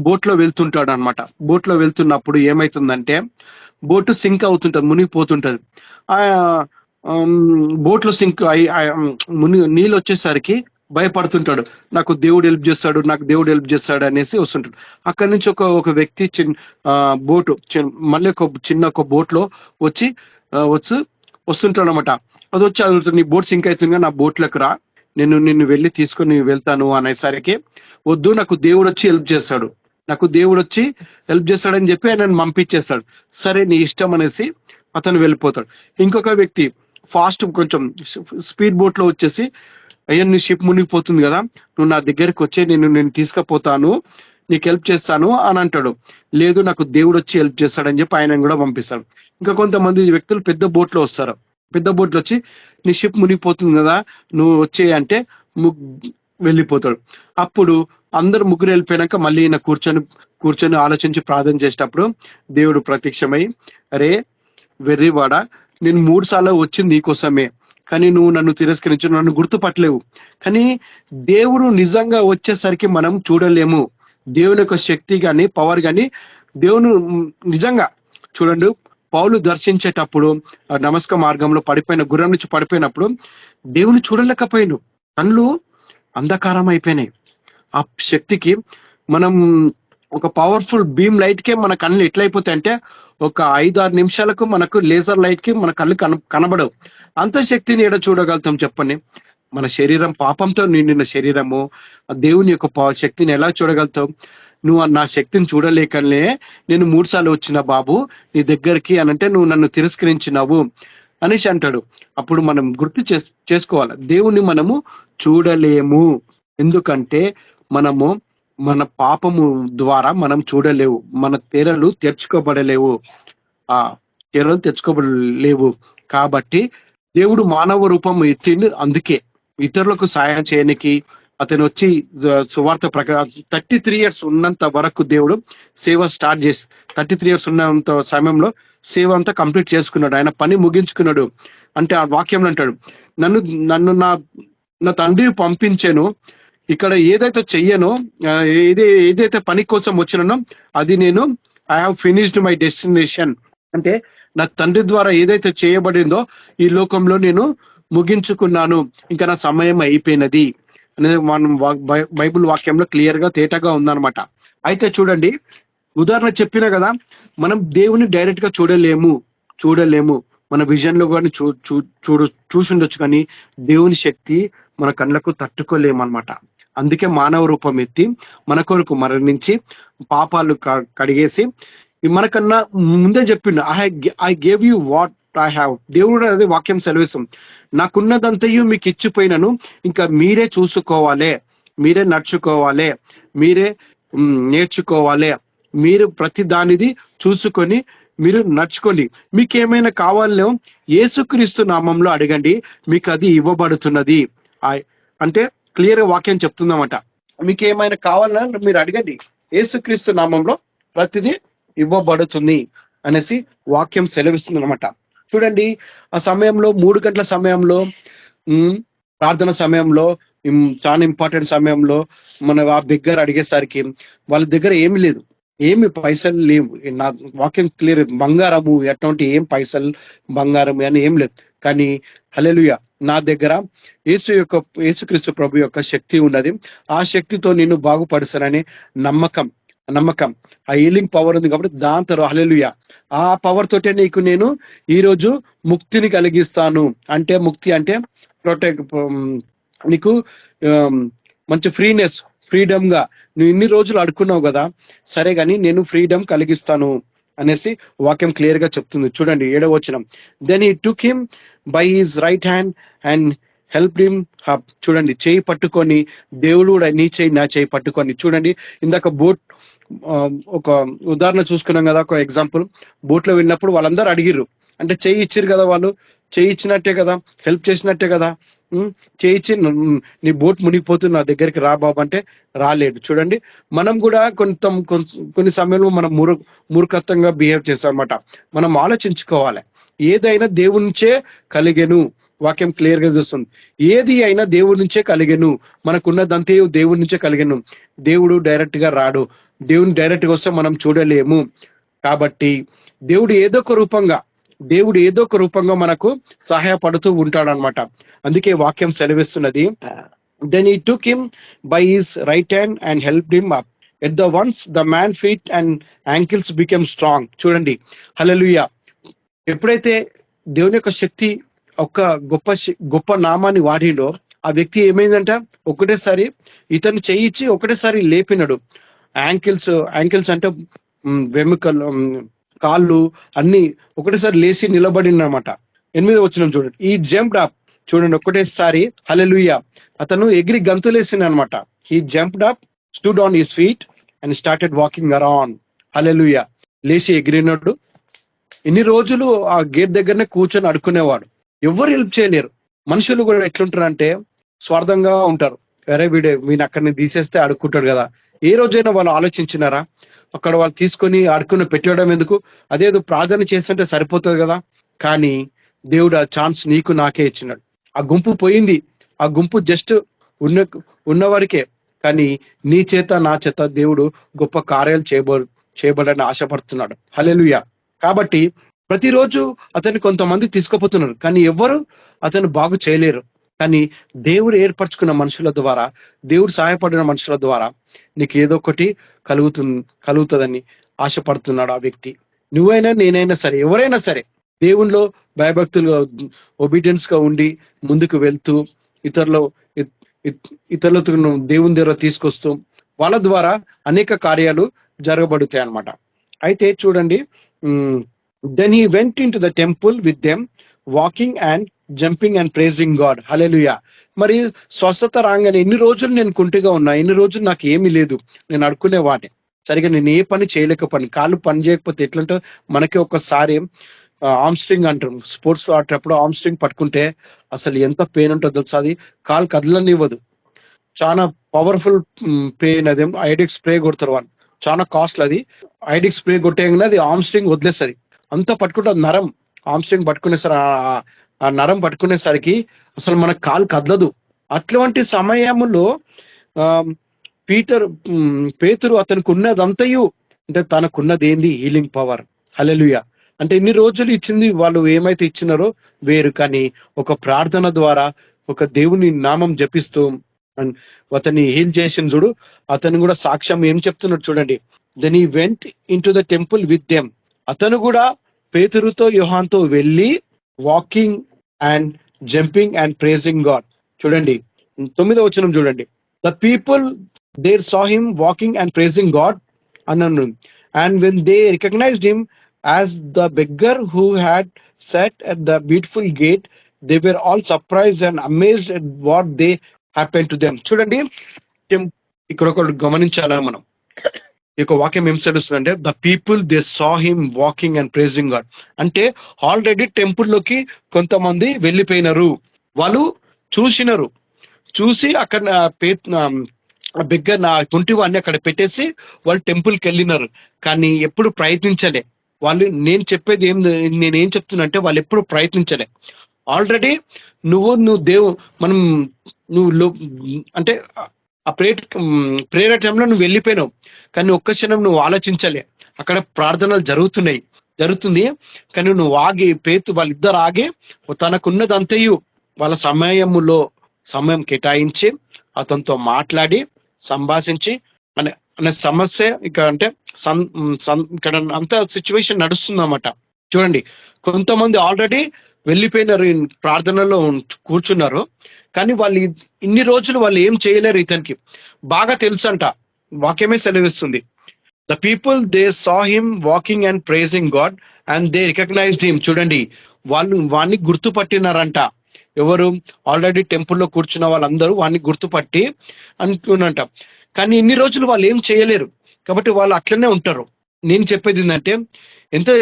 బోట్ లో వెళ్తుంటాడు అనమాట. బోట్ లో వెళ్తున్నప్పుడు ఏమైతుందంటే, బోటు సింక్ అవుతుంటది, మునిగిపోతుంటది. బోట్ లో సింక్ నీళ్ళు వచ్చేసరికి భయపడుతుంటాడు, నాకు దేవుడు హెల్ప్ చేస్తాడు అనేసి వస్తుంటాడు. అక్కడి నుంచి ఒక వ్యక్తి మళ్ళీ ఒక బోట్ లో వస్తుంటాడు అనమాట. అది వచ్చి అడుగుతుంది, నీ బోట్ సింక్ అవుతుంది, నా బోట్లకు రా, నిన్ను వెళ్ళి తీసుకొని వెళ్తాను అనేసరికి, వద్దు, నాకు దేవుడు వచ్చి హెల్ప్ చేస్తాడని చెప్పి ఆయన పంపించేస్తాడు. సరే నీ ఇష్టం అనేసి అతను వెళ్ళిపోతాడు. ఇంకొక వ్యక్తి ఫాస్ట్ కొంచెం స్పీడ్ బోట్ లో వచ్చేసి, అయ్యా నీ షిప్ మునిగిపోతుంది కదా, నువ్వు నా దగ్గరికి వచ్చి నేను తీసుకుపోతాను, నీకు హెల్ప్ చేస్తాను అని అంటాడు. లేదు, నాకు దేవుడు వచ్చి హెల్ప్ చేస్తాడని చెప్పి ఆయన కూడా పంపిస్తాడు. ఇంకా కొంతమంది వ్యక్తులు పెద్ద బోట్ లో వస్తారు. పెద్ద బోట్లో వచ్చి, నీ షిప్ మునిగిపోతుంది కదా, నువ్వు వచ్చే అంటే వెళ్ళిపోతాడు. అప్పుడు అందరు ముగ్గురు వెళ్ళిపోయినాక మళ్ళీ ఈయన కూర్చొని ఆలోచించి ప్రార్థన చేసేటప్పుడు దేవుడు ప్రత్యక్షమై, అరే వెర్రివాడ, నేను 3 సార్లు వచ్చింది నీకోసమే, కానీ నువ్వు నన్ను తిరస్కరించు, నన్ను గుర్తుపట్టలేవు. కానీ దేవుడు నిజంగా వచ్చేసరికి మనం చూడలేము. దేవుని యొక్క శక్తి కానీ పవర్ కానీ దేవుని నిజంగా చూడండి. పౌలు దర్శించేటప్పుడు నమస్క మార్గంలో గుర్రం నుంచి పడిపోయినప్పుడు దేవుని చూడలేకపోయాను, కళ్ళు అంధకారం అయిపోయినాయి. ఆ శక్తికి మనం ఒక పవర్ఫుల్ బీమ్ లైట్ కే మన కళ్ళు ఎట్లయిపోతాయి అంటే, ఒక 5-6 నిమిషాలకు మనకు లేజర్ లైట్ కి మన కళ్ళు కనబడవు. అంత శక్తిని ఎడ చూడగలుగుతాం చెప్పండి? మన శరీరం పాపంతో నిండిన శరీరము, దేవుని యొక్క శక్తిని ఎలా చూడగలుగుతాం? నువ్వు నా శక్తిని చూడలేకనే నేను 3 సార్లు వచ్చిన బాబు నీ దగ్గరికి అనంటే నువ్వు నన్ను తిరస్కరించినావు అనేసి అంటాడు. అప్పుడు మనం గుర్తు చేసుకోవాలి, దేవుని మనము చూడలేము. ఎందుకంటే మన పాపము ద్వారా మనం చూడలేవు, మన తెరలు తెరుచుకోబడలేవు, కాబట్టి దేవుడు మానవ రూపం ఎత్తిండు. అందుకే ఇతరులకు సాయం చేయడానికి అతను వచ్చి సువార్త ప్రకారం 33 years ఉన్నంత వరకు దేవుడు సేవ స్టార్ట్ చేసి 33 years ఉన్నంత సమయంలో సేవ అంతా కంప్లీట్ చేసుకున్నాడు. ఆయన పని ముగించుకున్నాడు. అంటే ఆ వాక్యంలో అంటాడు, నన్ను నా తండ్రి పంపించాను, ఇక్కడ ఏదైతే చెయ్యనో, ఏదైతే పని కోసం వచ్చినానో అది నేను I have finished my destination. అంటే నా తండ్రి ద్వారా ఏదైతే చేయబడిందో ఈ లోకంలో నేను ముగించుకున్నాను, ఇంకా నా సమయం అయిపోయినది అనేది మనం బైబుల్ వాక్యంలో క్లియర్ గా తేటగా ఉందన్నమాట. అయితే చూడండి, ఉదాహరణ చెప్పినా కదా, మనం దేవుని డైరెక్ట్ గా చూడలేము. మన విజన్ లో కానీ చూసుండొచ్చు, కానీ దేవుని శక్తి మన కళ్ళకు తట్టుకోలేమన్నమాట. అందుకే మానవ రూపం ఎత్తి మన కొరకు మరణించి పాపాలు కడిగేసి మనకన్నా ముందే చెప్పిండు, I gave you what I have. దేవుడు అదే వాక్యం సెలవిస్తాం, నాకున్నదంతయు మీకు ఇచ్చిపోయినను, ఇంకా మీరే చూసుకోవాలి, మీరే నడుచుకోవాలి, మీరే నేర్చుకోవాలి, మీరు ప్రతి దానిది చూసుకొని మీరు నడుచుకోండి. మీకు ఏమైనా కావాలో యేసుక్రీస్తు నామంలో అడగండి, మీకు అది ఇవ్వబడుతున్నది. అంటే క్లియర్ వాక్యం చెప్తుందన్నమాట. మీకు ఏమైనా కావాలన్నా మీరు అడగండి, యేసుక్రీస్తు నామంలో ప్రతిదీ ఇవ్వబడుతుంది అనేసి వాక్యం సెలవిస్తుంది అనమాట. చూడండి, ఆ సమయంలో 3 గంటల సమయంలో, ప్రార్థన సమయంలో, చాలా ఇంపార్టెంట్ సమయంలో మన ఆ బిగ్గర అడిగేసరికి వాళ్ళ దగ్గర ఏమి లేదు, ఏమి పైసలు లేవు. నా వాక్యం క్లియర్, బంగారము ఎటువంటి ఏం పైసలు బంగారం అని ఏం లేదు. కానీ హల్లెలూయా, నా దగ్గర యేసుక్రీస్తు ప్రభు యొక్క శక్తి ఉన్నది, ఆ శక్తితో నిన్ను బాగుపరుస్తానని నమ్మకం, ఆ హీలింగ్ పవర్ ఉంది కాబట్టి దాంతో హల్లెలూయా, ఆ పవర్ తోటే నీకు నేను ఈరోజు ముక్తిని కలిగిస్తాను. అంటే ముక్తి అంటే నీకు మంచి ఫ్రీడమ్ గా నువ్వు ఇన్ని రోజులు అడుక్కున్నావు కదా, సరే గాని నేను ఫ్రీడమ్ కలిగిస్తాను అనేసి వాక్యం క్లియర్ గా చెప్తుంది. చూడండి 7వ వచనం, then he took him by his right hand and help him up. చూడండి, చేయి పట్టుకొని, దేవుడు కూడా నీ చేయి నా చేయి పట్టుకొని. చూడండి, ఇందాక బోట్ ఒక ఉదాహరణ చూసుకున్నాం కదా, ఒక ఎగ్జాంపుల్. బోట్ లో వెళ్ళినప్పుడు వాళ్ళందరూ అడిగిర్రు, అంటే చేయి ఇచ్చిరు కదా, వాళ్ళు చేయి ఇచ్చినట్టే కదా, హెల్ప్ చేసినట్టే కదా. చేయించి నీ బోట్ మునిగిపోతుంది, నా దగ్గరికి రా బాబు అంటే రాలేడు. చూడండి, మనం కూడా కొన్ని సమయంలో మనం మూర్ఖత్వంగా బిహేవ్ చేస్తాం అన్నమాట. మనం ఆలోచించుకోవాలి, ఏదైనా దేవుడి నుంచే కలిగెను. వాక్యం క్లియర్ గా చూస్తుంది, ఏది అయినా దేవుడి నుంచే కలిగెను, మనకున్నదంతే దేవుడి నుంచే కలిగెను. దేవుడు డైరెక్ట్ గా రాడు, దేవుని డైరెక్ట్ గా వస్తే మనం చూడలేము. కాబట్టి దేవుడు ఏదో ఒక రూపంగా మనకు సహాయపడుతూ ఉంటాడనమాట. అందుకే వాక్యం సెలవిస్తున్నది, then he took him by his right hand and helped him up at the once the man feet and ankles became strong. చూడండి, హల్లెలూయా, ఎప్పుడైతే దేవుని యొక్క శక్తి ఒక గొప్ప నామాన్ని వాడిండో, ఆ వ్యక్తి ఏమైందంట, ఒకటేసారి ఇతను చేయించి ఒకటేసారి లేపినాడు. యాంకిల్స్ అంటే వెముకలు, కాళ్ళు అన్ని ఒకటేసారి లేచి నిలబడినమాట. 8వ వచనం చూడండి, ఈ జంప్డ్ అప్. చూడండి, ఒకటేసారి హల్లెలూయా అతను ఎగిరి గంతులేసిండు అనమాట. He jumped up, stood on his feet and started walking around. హల్లెలూయా, లేచి ఎగిరినాడు. ఇన్ని రోజులు ఆ గేట్ దగ్గరనే కూర్చొని అడుక్కునేవాడు, ఎవరు హెల్ప్ చేయలేరు. మనుషులు కూడా ఎట్లుంటారంటే స్వార్థంగా ఉంటారు. అరే వీడిని అక్కడిని తీసేస్తే అడుక్కుంటాడు కదా. ఏ రోజైనా వాళ్ళు ఆలోచించినారా? అక్కడ వాళ్ళు తీసుకొని అడుక్కుని పెట్టడం ఎందుకు, అదేదో ప్రార్థన చేస్తుంటే సరిపోతుంది కదా. కానీ దేవుడు ఆ ఛాన్స్ నీకు నాకే ఇచ్చినాడు. ఆ గుంపు పోయింది, ఆ గుంపు జస్ట్ ఉన్నవారికే. కానీ నీ చేత నా చేత దేవుడు గొప్ప కార్యాలు చేయబడాలని ఆశపడుతున్నాడు. హల్లెలూయా. కాబట్టి ప్రతిరోజు అతన్ని కొంతమంది తీసుకుపోతున్నారు, కానీ ఎవరు అతను బాగు చేయలేరు. కానీ దేవుడు ఏర్పరచుకున్న మనుషుల ద్వారా, దేవుడు సహాయపడిన మనుషుల ద్వారా నీకు ఏదో ఒకటి కలుగుతుందని ఆశపడుతున్నాడు ఆ వ్యక్తి. నువ్వైనా నేనైనా సరే, ఎవరైనా సరే దేవునిలో భయభక్తులుగా ఒబీడియన్స్ గా ఉండి ముందుకు వెళ్తూ ఇతరులతో దేవుని దగ్గర తీసుకొస్తూ వాళ్ళ ద్వారా అనేక కార్యాలు జరగబడుతాయి అన్నమాట. అయితే చూడండి, then he went in to the temple with them walking and jumping and praising God. హల్లెలూయా. మరి స్వస్థత రాగానే ఇన్ని రోజులు నేను కుంటిగా ఉన్నా, ఇన్ని రోజులు నాకు ఏమీ లేదు, నేను అడుక్కునే వాడిని, సరిగా నేను ఏ పని చేయలేకపోయాను. కాళ్ళు పని చేయకపోతే ఎట్లంటే, మనకి ఒకసారి ఆర్మ్ స్ట్రింగ్ అంటారు, స్పోర్ట్స్ ఆడేటప్పుడు ఆర్మ్ స్ట్రింగ్ పట్టుకుంటే అసలు ఎంత పెయిన్ ఉంటుందో తెలుసా. అది కాలు కదలనివ్వదు, చాలా పవర్ఫుల్ పెయిన్. అది ఐడిక్ స్ప్రే కొడతారు వాళ్ళు, చాలా కాస్ట్లీ. అది ఐడిక్ స్ప్రే కొట్టేయగానే అది ఆర్మ్ స్ట్రింగ్ వదిలేస్తుంది. అంతా పట్టుకుంటే నరం, ఆర్మ్ స్ట్రింగ్ పట్టుకునేసరి ఆ నరం పట్టుకునేసరికి అసలు మన కాలు కదలదు. అటువంటి సమయంలో పేతురు అతనికి ఉన్నదంతయు, అంటే తనకున్నది ఏంది, హీలింగ్ పవర్. హల్లెలూయా. అంటే ఇన్ని రోజులు ఇచ్చింది వాళ్ళు ఏమైతే ఇచ్చినారో వేరు, కానీ ఒక ప్రార్థన ద్వారా ఒక దేవుని నామం జపిస్తూ అతన్ని హీల్ చేసిన చూడు. అతను కూడా సాక్ష్యం ఏం చెప్తున్నాడు చూడండి, then he went in to the temple with them. అతను కూడా పేతురుతో యోహాన్తో వెళ్ళి walking and jumping and praising God. చూడండి 9వ వచనం చూడండి, the people there saw him walking and praising God అన్నాను, And when they recognized him as the beggar who had sat at the beautiful gate, they were all surprised and amazed at what they happened to them. చూడండి, ఇక్కడ ఒకటి గమనించాలా మనం. ఈ యొక్క వాక్యం ఏం తెలుస్తుందంటే, the people they saw him walking and praising God. అంటే ఆల్రెడీ టెంపుల్లోకి కొంతమంది వెళ్ళిపోయినారు, వాళ్ళు చూసి అక్కడ బిగ్గర నా కుంటివాన్ని అక్కడ పెట్టేసి వాళ్ళు టెంపుల్కి వెళ్ళినారు, కానీ ఎప్పుడు ప్రయత్నించలే వాళ్ళు. నేనేం చెప్తున్నా అంటే, వాళ్ళు ఎప్పుడు ప్రయత్నించలే. ఆల్రెడీ నువ్వు అంటే ఆ ప్రేయర్ టైంలో నువ్వు వెళ్ళిపోయినావు, కానీ ఒక్క క్షణం నువ్వు ఆలోచించలే. అక్కడ ప్రార్థనలు జరుగుతుంది, కానీ నువ్వు ఆగి వాళ్ళిద్దరు ఆగి తనకున్నదంతయు వాళ్ళ సమయం కేటాయించి అతనితో మాట్లాడి సంభాషించి అనే సమస్య ఇక్కడ అంటే ఇక్కడ అంత సిచ్యువేషన్ నడుస్తుంది అన్నమాట. చూడండి, కొంతమంది ఆల్రెడీ వెళ్ళిపోయినారు, ప్రార్థనలో కూర్చున్నారు, కానీ వాళ్ళు ఇన్ని రోజులు వాళ్ళు ఏం చేయలేరు. ఇతనికి బాగా తెలుసు అంట, వాక్యమే సెలవిస్తుంది. The people they saw him walking and praising God and they recognised him. చూడండి, వాడిని గుర్తుపట్టినారంట. ఎవరు? ఆల్రెడీ టెంపుల్లో కూర్చున్న వాళ్ళందరూ వాడిని గుర్తుపట్టి అనుకున్నంట. కానీ ఇన్ని రోజులు వాళ్ళు ఏం చేయలేరు, కాబట్టి వాళ్ళు అట్లనే ఉంటారు. నేను చెప్పేది ఏంటంటే,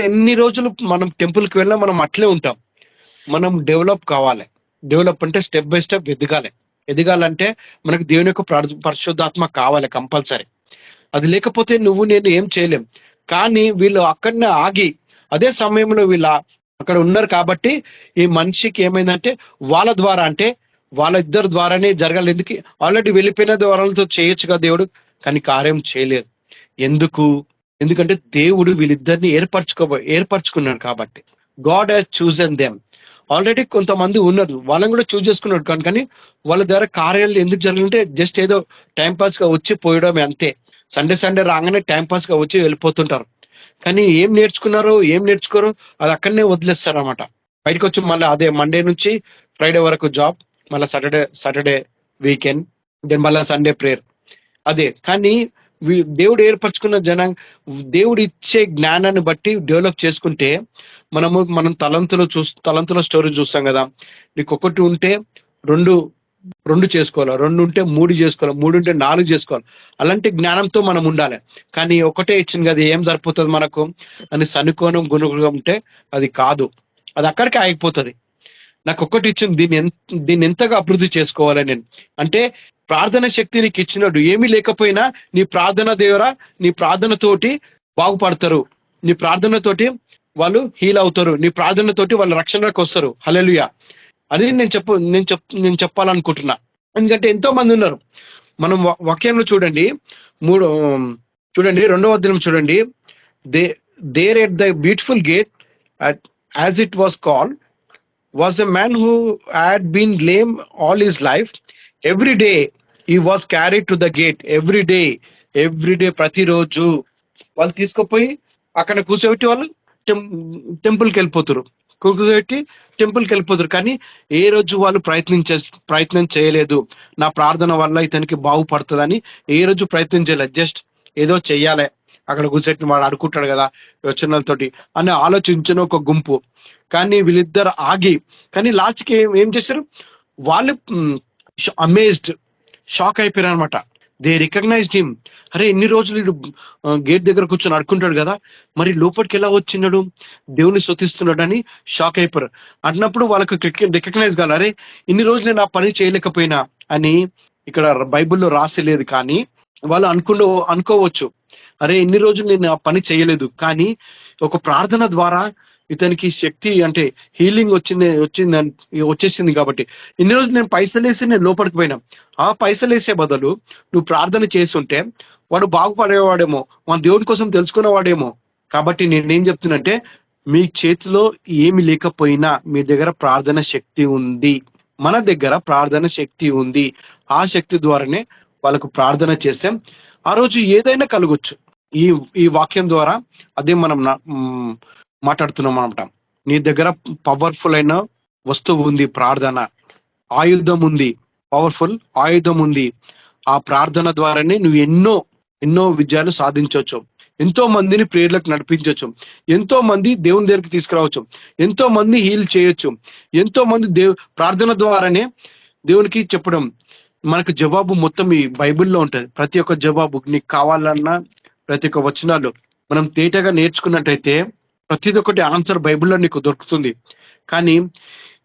ఎన్ని రోజులు మనం టెంపుల్కి వెళ్ళినా మనం అట్లే ఉంటాం. మనం డెవలప్ కావాలి. డెవలప్ అంటే స్టెప్ బై స్టెప్ ఎదగాలంటే మనకు దేవుని యొక్క పరిశుద్ధాత్మ కావాలి కంపల్సరీ. అది లేకపోతే నేను ఏం చేయలేం. కానీ వీళ్ళు అక్కడనే ఆగి అదే సమయంలో వీళ్ళు అక్కడ ఉన్నారు కాబట్టి ఈ మనిషికి ఏమైందంటే వాళ్ళ ద్వారా, అంటే వాళ్ళ ఇద్దరు ద్వారానే జరగాలి. ఆల్రెడీ వెళ్ళిపోయిన ద్వారాలతో చేయొచ్చుగా దేవుడు, కానీ కార్యం చేయలేదు. ఎందుకంటే దేవుడు వీళ్ళిద్దరిని ఏర్పరచుకున్నాడు కాబట్టి. God has chosen them. Already కొంతమంది ఉన్నారు, వాళ్ళని కూడా చూజ్ చేసుకున్నాడు, కానీ వాళ్ళ ద్వారా కార్యాలు ఎందుకు జరగాలంటే జస్ట్ ఏదో టైం పాస్ గా వచ్చి పోయడం అంతే. సండే రాగానే టైం పాస్ గా వచ్చి వెళ్ళిపోతుంటారు, కానీ ఏం నేర్చుకోరు, అది అక్కడనే వదిలేస్తారు అన్నమాట. బయటకు వచ్చి మళ్ళీ అదే మండే నుంచి ఫ్రైడే వరకు జాబ్, మళ్ళీ సాటర్డే వీకెండ్, దెన్ మళ్ళీ సండే ప్రేయర్, అదే. కానీ దేవుడు ఏర్పరచుకున్న దేవుడు ఇచ్చే జ్ఞానాన్ని బట్టి డెవలప్ చేసుకుంటే మనం తలంతుల స్టోరీ చూస్తాం కదా. నీకు ఒకటి ఉంటే రెండు చేసుకోవాలి, 2 ఉంటే 3 చేసుకోవాలి, 3 ఉంటే 4 చేసుకోవాలి. అలాంటి జ్ఞానంతో మనం ఉండాలి. కానీ ఒకటే ఇచ్చింది కదా, ఏం సరిపోతుంది మనకు అని సనుకోనం గుణగుణం ఉంటే అది కాదు, అది అక్కడికే ఆగిపోతుంది. నాకు ఒక్కటి ఇచ్చింది, దీన్ని ఎంతగా అభివృద్ధి చేసుకోవాలి నేను అంటే, ప్రార్థన శక్తి నీకు ఇచ్చినట్టు ఏమీ లేకపోయినా నీ ప్రార్థన ద్వారా, నీ ప్రార్థనతోటి బాగుపడతారు, నీ ప్రార్థనతోటి వాళ్ళు హీల్ అవుతారు, నీ ప్రార్థనతోటి వాళ్ళు రక్షణకు వస్తారు. హల్లెలూయా. అది నేను చెప్పాలనుకుంటున్నా. ఎందుకంటే ఎంతో మంది ఉన్నారు. మనం వాక్యంలో చూడండి, 2వ అధ్యాయం చూడండి. There at the beautiful gate as it was called was a man who had been lame all his life. Every day he was carried to the gate. Every day ప్రతిరోజు వాళ్ళు తీసుకుపోయి అక్కడ కూర్చోబెట్టి వాళ్ళు టెంపుల్కి వెళ్ళిపోతారు, కానీ ఏ రోజు వాళ్ళు ప్రయత్నం చేయలేదు. నా ప్రార్థన వల్ల ఇతనికి బాగుపడుతుందని ఏ రోజు ప్రయత్నం చేయలేదు. జస్ట్ ఏదో చెయ్యాలి, అక్కడ కూర్చోబెట్టి వాడు అడుకుంటాడు కదా వచ్చినతోటి అని ఆలోచించిన ఒక గుంపు. కానీ వీళ్ళిద్దరు ఆగి, కానీ లాస్ట్కి ఏం చేశారు, వాళ్ళు అమేజ్డ్, షాక్ అయిపోయారు అనమాట. They recognised him. అరే ఎన్ని రోజులు గేట్ దగ్గర కూర్చొని అడుకుంటాడు కదా, మరి లోపలికి ఎలా వచ్చినాడు, దేవుని స్తుతిస్తున్నాడు అని షాక్ అయిపోయారు. అన్నప్పుడు వాళ్ళకు రికగ్నైజ్ కావాలి, అరే ఇన్ని రోజులు నేను ఆ పని చేయలేకపోయినా అని. ఇక్కడ బైబిల్లో రాసి లేదు, కానీ వాళ్ళు అనుకోవచ్చు, అరే ఇన్ని రోజులు నేను ఆ పని చేయలేదు, కానీ ఒక ప్రార్థన ద్వారా ఇతనికి శక్తి అంటే హీలింగ్ వచ్చేసింది కాబట్టి. ఇన్ని రోజులు నేను పైసలు వేసి నేను లోపలికి పోయినా, ఆ పైసలు వేసే బదులు నువ్వు ప్రార్థన చేస్తుంటే వాడు బాగుపడేవాడేమో, మన దేవుని కోసం తెలుసుకునేవాడేమో. కాబట్టి నేనేం చెప్తున్నంటే, మీ చేతిలో ఏమి లేకపోయినా మీ దగ్గర ప్రార్థన శక్తి ఉంది, మన దగ్గర ప్రార్థన శక్తి ఉంది. ఆ శక్తి ద్వారానే వాళ్ళకు ప్రార్థన చేస్తే ఆ రోజు ఏదైనా కలగొచ్చు. ఈ వాక్యం ద్వారా అదే మనం మాట్లాడుతున్నాం అనమాట. నీ దగ్గర పవర్ఫుల్ అయిన వస్తువు ఉంది, ప్రార్థన ఆయుధం ఉంది, పవర్ఫుల్ ఆయుధం ఉంది. ఆ ప్రార్థన ద్వారానే నువ్వు ఎన్నో విజయాలు సాధించవచ్చు. ఎంతో మందిని ప్రేయర్లకు నడిపించవచ్చు, ఎంతో మంది దేవుని దగ్గరికి తీసుకురావచ్చు, ఎంతో మంది హీల్ చేయొచ్చు, ఎంతో మంది ప్రార్థన ద్వారానే దేవునికి చెప్పడం. మనకు జవాబు మొత్తం ఈ బైబిల్లో ఉంటది. ప్రతి ఒక్క జవాబు నీకు కావాలన్నా ప్రతి ఒక్క వచనాలు మనం తేటగా నేర్చుకున్నట్టయితే ప్రతి ఒక్కటి ఆన్సర్ బైబిల్లో నీకు దొరుకుతుంది. కానీ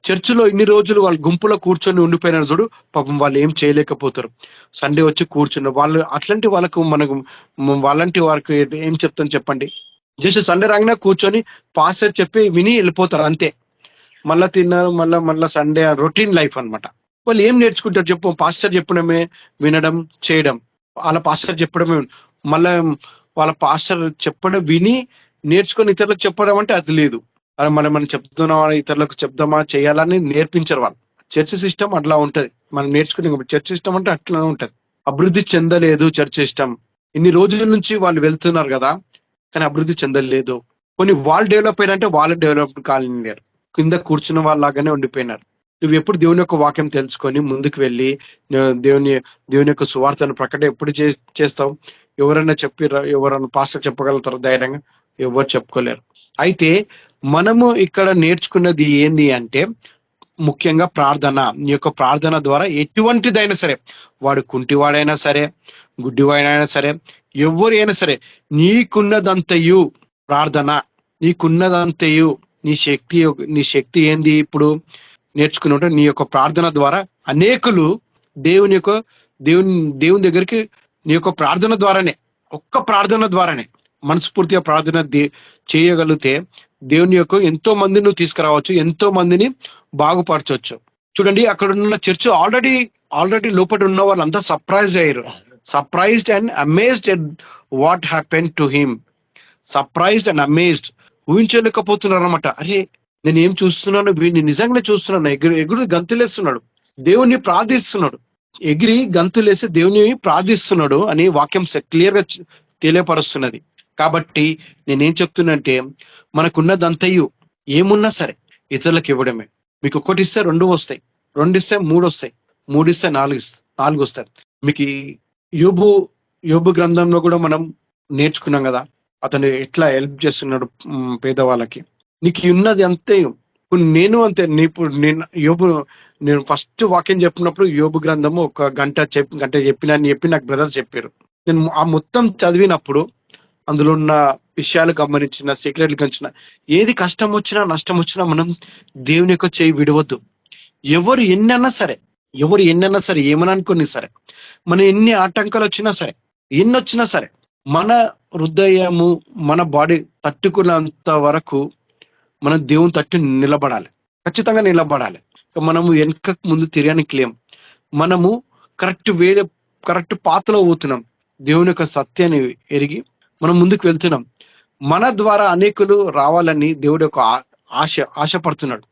చర్చిలో ఇన్ని రోజులు వాళ్ళు గుంపులో కూర్చొని ఉండిపోయినారు చూడు, పాపం వాళ్ళు ఏం చేయలేకపోతారు. సండే వచ్చి కూర్చున్నారు వాళ్ళు. అట్లాంటి వాళ్ళకు మనకు వాళ్ళంటి వారికి ఏం చెప్తాను చెప్పండి? జస్ట్ సండే రాగానే కూర్చొని పాస్టర్ చెప్పి విని వెళ్ళిపోతారు అంతే. మళ్ళా తిన్నారు, మళ్ళా సండే రొటీన్ లైఫ్ అన్నమాట. వాళ్ళు ఏం నేర్చుకుంటారు చెప్పు? పాస్టర్ చెప్పడమే వినడం చేయడం, వాళ్ళ పాస్టర్ చెప్పడమే. మళ్ళా వాళ్ళ పాస్టర్ చెప్పడం విని నేర్చుకొని ఇతరులకు చెప్పడం అంటే అది లేదు. మనం చెప్తున్నామా, ఇతరులకు చెప్దామా, చేయాలని నేర్పించరు వాళ్ళు. చర్చ్ సిస్టమ్ అట్లా ఉంటది. మనం నేర్చుకునే చర్చ్ సిస్టమ్ అంటే అట్లా ఉంటది. అభివృద్ధి చెందలేదు చర్చ్ సిస్టమ్. ఇన్ని రోజుల నుంచి వాళ్ళు వెళ్తున్నారు కదా, కానీ అభివృద్ధి చెందలేదు. కొన్ని వాళ్ళు డెవలప్ అయినంటే వాళ్ళు డెవలప్ కాలేరు, కింద కూర్చున్న వాళ్ళలాగానే ఉండిపోయినారు. నువ్వు ఎప్పుడు దేవుని యొక్క వాక్యం తెలుసుకొని ముందుకు వెళ్ళి దేవుని యొక్క సువార్తను ప్రకటన ఎప్పుడు చేస్తావు? ఎవరైనా ఎవరైనా పాస్టర్ చెప్పగలుగుతారు ధైర్యంగా? ఎవరు చెప్పుకోలేరు. అయితే మనము ఇక్కడ నేర్చుకున్నది ఏంది అంటే ముఖ్యంగా ప్రార్థన. నీ యొక్క ప్రార్థన ద్వారా ఎటువంటిదైనా సరే, వాడు కుంటివాడైనా సరే, గుడ్డివాడైనా సరే, ఎవరైనా సరే, నీకున్నదంతయు ప్రార్థన, నీకున్నదంతయు నీ శక్తి ఏంది ఇప్పుడు నేర్చుకున్నట్టు నీ యొక్క ప్రార్థన ద్వారా అనేకులు దేవుని దగ్గరికి నీ యొక్క ప్రార్థన ద్వారానే, ఒక్క ప్రార్థన ద్వారానే మనస్ఫూర్తిగా ప్రార్థన చేయగలిగితే దేవుని యొక్క ఎంతో మందిని నువ్వు తీసుకురావచ్చు, ఎంతో మందిని బాగుపరచవచ్చు. చూడండి, అక్కడ ఉన్న చర్చ్ ఆల్రెడీ లోపల ఉన్న వాళ్ళంతా surprised and amazed at what happen to him. Surprised and amazed, ఊహించలేకపోతున్నారు అనమాట. అరే నేను ఏం చూస్తున్నాను, వీడిని నిజంగానే చూస్తున్నాను. ఎగురు గంతులేస్తున్నాడు, దేవుణ్ణి ప్రార్థిస్తున్నాడు, ఎగిరి గంతులేసి దేవుని ప్రార్థిస్తున్నాడు అని వాక్యం క్లియర్ గా తెలియపరుస్తున్నది. కాబట్టి నేనేం చెప్తున్నంటే మనకున్నదంతయు ఏమున్నా సరే ఇతరులకు ఇవ్వడమే. మీకు ఒకటి ఇస్తే 2 వస్తాయి, 2 ఇస్తే 3 వస్తాయి, 3 ఇస్తే 4 వస్తాయి. మీకు యోబు గ్రంథంలో కూడా మనం నేర్చుకున్నాం కదా, అతను ఎట్లా హెల్ప్ చేస్తున్నాడు పేదవాళ్ళకి. నీకు ఉన్నది అంతే. నేను అంతే. నేను ఫస్ట్ వాక్యం చెప్పినప్పుడు యోబు గ్రంథము 1 గంట చెప్పిన నాకు బ్రదర్స్ చెప్పారు. నేను ఆ మొత్తం చదివినప్పుడు అందులో ఉన్న విషయాలు గమనించిన, సీక్రెట్లు గమనించిన, ఏది కష్టం వచ్చినా నష్టం వచ్చినా మనం దేవుని యొక్క చేయి విడవద్దు. ఎవరు ఎన్నన్నా సరే ఏమని అనుకుని సరే, మన ఎన్ని ఆటంకాలు వచ్చినా సరే, ఎన్నొచ్చినా సరే, మన హృదయము మన బాడీ తట్టుకున్నంత వరకు మనం దేవుని తట్టు నిలబడాలి, ఖచ్చితంగా నిలబడాలి. మనము వెనక ముందు తిరగడానికి లేం. మనము కరెక్ట్ పాతలో పోతున్నాం. దేవుని యొక్క సత్యాన్ని ఎరిగి మనం ముందుకు వెళ్తున్నాం. మన ద్వారా అనేకులు రావాలని దేవుడు యొక్క ఆశపడుతున్నాడు.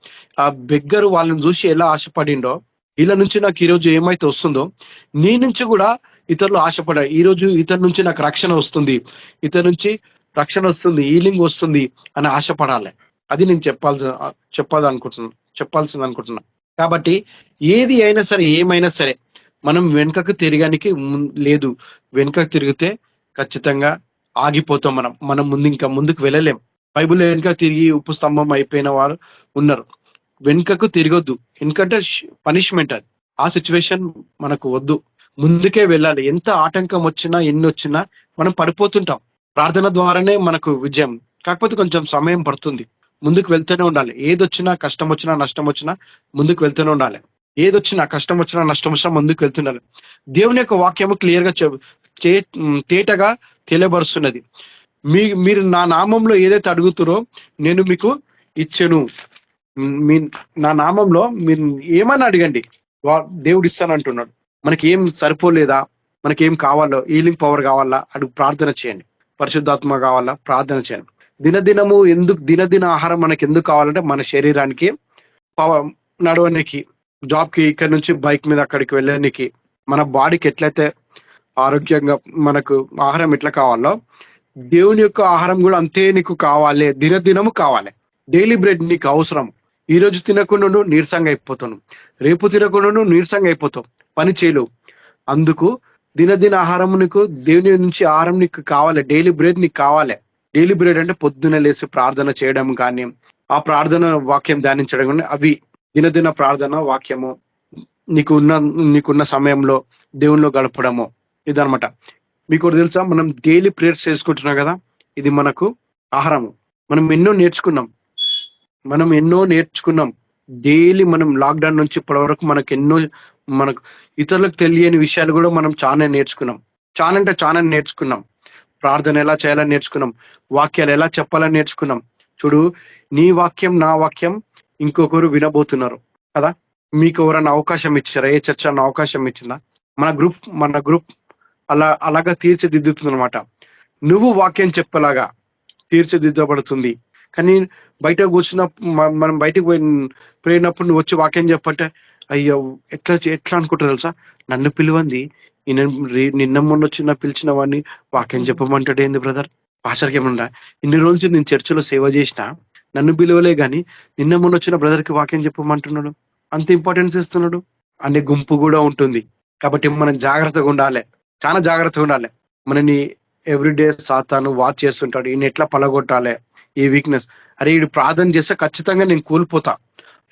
ఆ బెగ్గరు వాళ్ళని చూసి ఎలా ఆశపడిండో, వీళ్ళ నుంచి నాకు ఈరోజు ఏమైతే వస్తుందో నీ నుంచి కూడా ఇతరులు ఆశపడారు. ఈరోజు ఇతని నుంచి నాకు రక్షణ వస్తుంది, ఇతని నుంచి రక్షణ వస్తుంది, హీలింగ్ వస్తుంది అని ఆశపడాలి. అది నేను చెప్పాల్సింది అనుకుంటున్నా. కాబట్టి ఏది అయినా సరే, ఏమైనా సరే మనం వెనుకకు తిరగడానికి లేదు. వెనుకకు తిరిగితే ఖచ్చితంగా ఆగిపోతాం. మనం ఇంకా ముందుకు వెళ్ళలేం. బైబిల్లో వెనుక తిరిగి ఉప్పు స్తంభం అయిపోయిన వారు ఉన్నారు. వెనుకకు తిరగొద్దు, ఎందుకంటే పనిష్మెంట్ అది. ఆ సిచ్యువేషన్ మనకు వద్దు, ముందుకే వెళ్ళాలి. ఎంత ఆటంకం వచ్చినా ఎన్ని వచ్చినా మనం పడిపోతుంటాం. ప్రార్థన ద్వారానే మనకు విజయం. కాకపోతే కొంచెం సమయం పడుతుంది. ముందుకు వెళ్తూనే ఉండాలి. ఏదొచ్చినా, కష్టం వచ్చినా, నష్టం వచ్చినా ముందుకు వెళ్తూనే ఉండాలి. ఏదొచ్చినా, కష్టం వచ్చినా, నష్టం వచ్చినా ముందుకు వెళ్తుండాలి. దేవుని యొక్క వాక్యము క్లియర్ గా తేటగా తెలియబరుస్తున్నది. మీరు నా నామంలో ఏదైతే అడుగుతారో నేను మీకు ఇచ్చెను. నా నామంలో మీరు ఏమని అడగండి, దేవుడు ఇస్తానంటున్నాడు. మనకి ఏం సరిపోలేదా, మనకేం కావాలో, హీలింగ్ పవర్ కావాలా, అడుగు ప్రార్థన చేయండి. పరిశుద్ధాత్మ కావాలా, ప్రార్థన చేయండి. దినదిన ఆహారం మనకి ఎందుకు కావాలంటే మన శరీరానికి నడవడానికి, జాబ్కి, ఇక్కడ నుంచి బైక్ మీద అక్కడికి వెళ్ళడానికి, మన బాడీకి ఎట్లయితే ఆరోగ్యంగా మనకు ఆహారం ఎట్లా కావాలో దేవుని యొక్క ఆహారం కూడా అంతే నీకు కావాలి. దినదినము కావాలి. డైలీ బ్రెడ్ నీకు అవసరం. ఈ రోజు తినకుండా నీరసంగా అయిపోతాను, రేపు తినకుండా నీరసంగా అయిపోతావు, పని చేయలేవు. అందుకు దినదిన ఆహారం నీకు దేవుని నుంచి ఆహారం నీకు కావాలి, డైలీ బ్రెడ్ నీకు కావాలి. డైలీ బ్రెడ్ అంటే పొద్దున లేసి ప్రార్థన చేయడం కానీ, ఆ ప్రార్థన వాక్యం ధ్యానించడం కానీ, అవి దినదిన ప్రార్థన వాక్యము నీకున్న సమయంలో దేవునిలో గడపడము ఇదనమాట. మీకు తెలుసా, మనం డైలీ ప్రేయర్స్ చేసుకుంటున్నాం కదా, ఇది మనకు ఆహారము. మనం ఎన్నో నేర్చుకున్నాం డైలీ. మనం లాక్డౌన్ నుంచి ఇప్పటి వరకు మనకు ఇతరులకు తెలియని విషయాలు కూడా మనం చాలా నేర్చుకున్నాం. ప్రార్థన ఎలా చేయాలని నేర్చుకున్నాం, వాక్యాలు ఎలా చెప్పాలని నేర్చుకున్నాం. చూడు, నీ వాక్యం నా వాక్యం ఇంకొకరు వినబోతున్నారు కదా. మీకు ఎవరైనా అవకాశం ఇచ్చారా? ఏ చర్చ అన్న అవకాశం ఇచ్చిందా? మన గ్రూప్ అలాగా తీర్చిదిద్దుతుంది అనమాట. నువ్వు వాక్యం చెప్పలాగా తీర్చిదిద్దబడుతుంది. కానీ బయట కూర్చున్న మనం బయటకు పోయినప్పుడు నువ్వు వచ్చి వాక్యం చెప్పంటే, అయ్యో ఎట్లా అనుకుంటా తెలుసా, నన్ను పిలువంది నిన్న మొన్న పిలిచిన వాడిని వాక్యం చెప్పమంటాడు ఏంది బ్రదర్, పాస్టర్కి ఏమన్నా ఇన్ని రోజులు నేను చర్చిలో సేవ చేసిన, నన్ను పిలువలే కానీ నిన్న మొన్న వచ్చిన బ్రదర్కి వాక్యం చెప్పమంటున్నాడు, అంత ఇంపార్టెన్స్ ఇస్తున్నాడు అనే గుంపు కూడా ఉంటుంది. కాబట్టి మనం జాగ్రత్తగా ఉండాలి, చాలా జాగ్రత్తగా ఉండాలి. మనని ఎవ్రీడే సాతాను వాచ్ చేస్తుంటాడు, ఈయన ఎట్లా పలగొట్టాలి ఈ వీక్నెస్. అరే వీడు ప్రార్థన చేస్తే ఖచ్చితంగా నేను కూలిపోతా,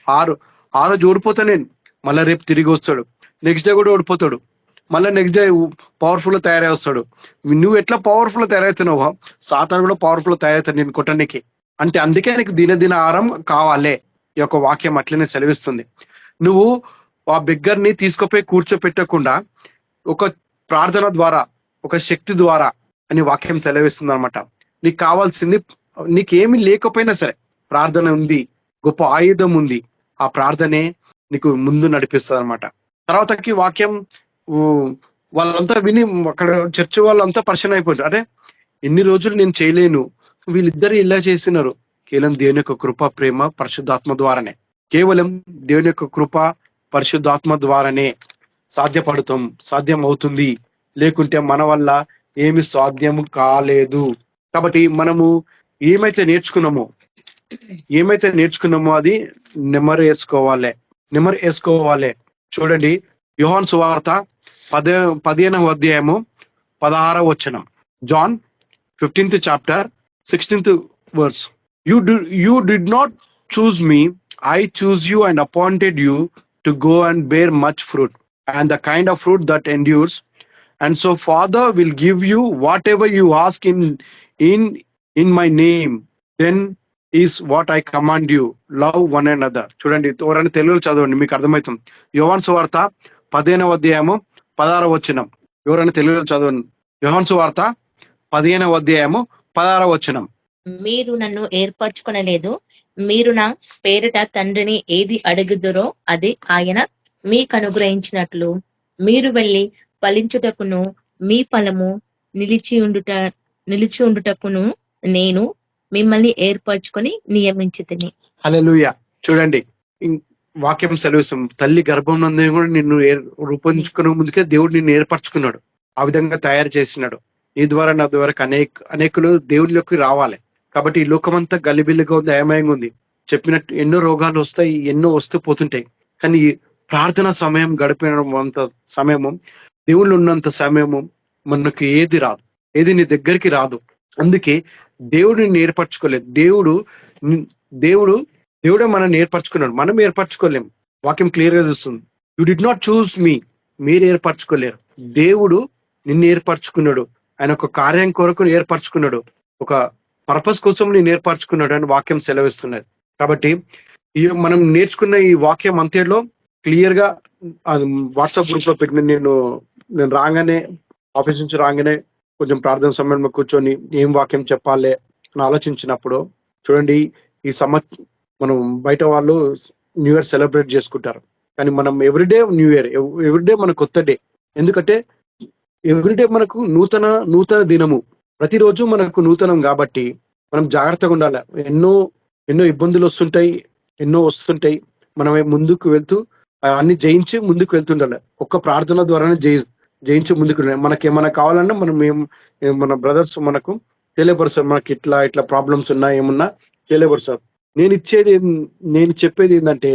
ఆ రోజు ఓడిపోతా నేను, మళ్ళీ రేపు తిరిగి వస్తాడు, నెక్స్ట్ డే కూడా ఓడిపోతాడు, మళ్ళీ నెక్స్ట్ డే పవర్ఫుల్ గా తయారై వస్తాడు. నువ్వు ఎట్లా పవర్ఫుల్ గా తయారవుతున్నావో సాతాను కూడా పవర్ఫుల్ గా తయారవుతాడు నేను కొట్టడానికి. అంటే అందుకే నీకు దినదిన ఆహారం కావాలే. ఈ యొక్క వాక్యం అట్లనే సెలవిస్తుంది. నువ్వు ఆ బిగ్గర్ని తీసుకుపోయి కూర్చోపెట్టకుండా ఒక ప్రార్థన ద్వారా, ఒక శక్తి ద్వారా అని వాక్యం సెలవిస్తుంది అనమాట. నీకు కావాల్సింది, నీకేమి లేకపోయినా సరే ప్రార్థన ఉంది, గొప్ప ఆయుధం ఉంది. ఆ ప్రార్థనే నీకు ముందు నడిపిస్తుంది అనమాట. తర్వాతకి వాక్యం వాళ్ళంతా విని అక్కడ చర్చ్ వాళ్ళంతా పరిచయం అయిపోతారు. అరే ఎన్ని రోజులు నేను చేయలేను, వీళ్ళిద్దరు ఇలా చేస్తున్నారు. కేవలం దేవుని యొక్క కృప, ప్రేమ, పరిశుద్ధాత్మ ద్వారానే, కేవలం దేవుని యొక్క కృప, పరిశుద్ధాత్మ ద్వారానే సాధ్యం అవుతుంది. లేకుంటే మన వల్ల ఏమి సాధ్యం కాలేదు. కాబట్టి మనము ఏమైతే నేర్చుకున్నామో అది నెమరు వేసుకోవాలి. చూడండి, యోహాను సువార్త 15వ అధ్యాయము 16వ వచనం. John 15th chapter 16th verse. You did not choose me, I choose you and appointed you to go and bear much fruit, and the kind of fruit that endures. And so Father will give you whatever you ask in my name. Then is what I command you, love one another. చూడండి, ఎవరైనా తెలుగులో చదవండి, మీకు అర్థమవుతుంది. యోహాను సువార్త 15వ అధ్యాయము 16వ వచనం. ఎవరైనా తెలుగులో చదవండి. యోహాను సువార్త 15వ అధ్యాయము 16వ వచనం. మీరు నన్ను ఏర్పరచుకొనలేదు, మీరు నా పేరిట తండ్రిని ఏది అడుగుదురో అది ఆయన మీకు అనుగ్రహించినట్లు మీరు వెళ్ళి ఫలించుటకును మీ ఫలము నిలిచి ఉండుటకును నేను మిమ్మల్ని ఏర్పరచుకొని నియమించితిని. హల్లెలూయా. చూడండి, వాక్యం సెలవిస్తాం, తల్లి గర్భం నందు కూడా నిన్ను రూపొందించుకునే ముందుకే దేవుడు నిన్ను ఏర్పరచుకున్నాడు, ఆ విధంగా తయారు చేసినాడు. నీ ద్వారా నా ద్వారా అనేకులు దేవుడిలోకి రావాలి. కాబట్టి ఈ లోకమంతా గలిబిల్లిగా ఉంది, అయమయంగా ఉంది. చెప్పినట్టు ఎన్నో రోగాలు వస్తాయి, ఎన్నో వస్తూ పోతుంటాయి. కానీ ప్రార్థన సమయం గడిపినంత సమయము, దేవుళ్ళు ఉన్నంత సమయము మనకు ఏది నీ దగ్గరికి రాదు. అందుకే దేవుడిని ఏర్పరచుకోలేదు. దేవుడే మనల్ని ఏర్పరచుకున్నాడు, మనం ఏర్పరచుకోలేము. వాక్యం క్లియర్ గా చూస్తుంది. యు డిడ్ నాట్ చూస్ మీ, మీరు ఏర్పరచుకోలేరు. దేవుడు నిన్ను ఏర్పరచుకున్నాడు, ఆయన ఒక కార్యం కొరకు ఏర్పరచుకున్నాడు, ఒక పర్పస్ కోసం నేను ఏర్పరచుకున్నాడు అని వాక్యం సెలవిస్తున్నది. కాబట్టి మనం నేర్చుకున్న ఈ వాక్యం అంతేలో క్లియర్ గా వాట్సాప్ గ్రూప్ లో పెట్టిన, నేను రాగానే ఆఫీస్ నుంచి రాగానే కొంచెం ప్రార్థన సమయంలో కూర్చొని ఏం వాక్యం చెప్పాలి అని ఆలోచించినప్పుడు, చూడండి, ఈ మనం బయట వాళ్ళు న్యూ ఇయర్ సెలబ్రేట్ చేసుకుంటారు, కానీ మనం ఎవ్రీడే న్యూ ఇయర్, ఎవ్రీడే మన కొత్త డే. ఎందుకంటే ఎవ్రీడే మనకు నూతన దినము, ప్రతిరోజు మనకు నూతనం. కాబట్టి మనం జాగ్రత్తగా ఉండాలి. ఎన్నో ఇబ్బందులు వస్తుంటాయి, మనమే ముందుకు వెళ్తూ అన్ని జయించి ముందుకు వెళ్తుండాలి. ఒక్క ప్రార్థన ద్వారానే జయించి ముందుకు. మనకేమన్నా కావాలన్నా మన బ్రదర్స్ మనకు తెలియపరుస్తారు, మనకి ఇట్లా ప్రాబ్లమ్స్ ఉన్నా ఏమున్నా తెలియపరుస్తారు. నేను చెప్పేది ఏంటంటే,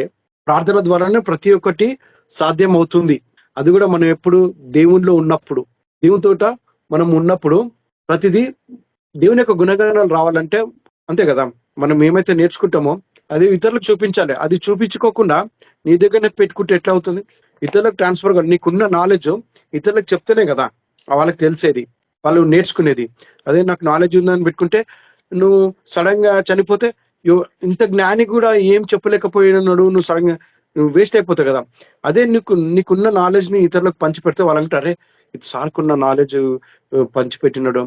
ప్రార్థన ద్వారానే ప్రతి ఒక్కటి సాధ్యం అవుతుంది. అది కూడా మనం ఎప్పుడు దేవుణ్ణిలో ఉన్నప్పుడు, దేవునితోట మనం ఉన్నప్పుడు ప్రతిదీ దేవుని యొక్క గుణగణాలు రావాలంటే అంతే కదా, మనం ఏమైతే నేర్చుకుంటామో అది ఇతరులకు చూపించాలి. అది చూపించుకోకుండా నీ దగ్గరనే పెట్టుకుంటే ఎట్లా అవుతుంది? ఇతరులకు ట్రాన్స్ఫర్ కాదు. నీకున్న నాలెడ్జ్ ఇతరులకు చెప్తేనే కదా వాళ్ళకి తెలిసేది, వాళ్ళు నేర్చుకునేది. అదే నాకు నాలెడ్జ్ ఉందని పెట్టుకుంటే నువ్వు సడన్ గా చనిపోతే ఇంత జ్ఞాని కూడా ఏం చెప్పలేకపోయినాడు, నువ్వు సడన్ గా నువ్వు వేస్ట్ అయిపోతావు కదా. అదే నీకున్న నాలెడ్జ్ ని ఇతరులకు పంచిపెడితే వాళ్ళంటారే ఇది సార్కున్న నాలెడ్జ్ పంచిపెట్టినాడు,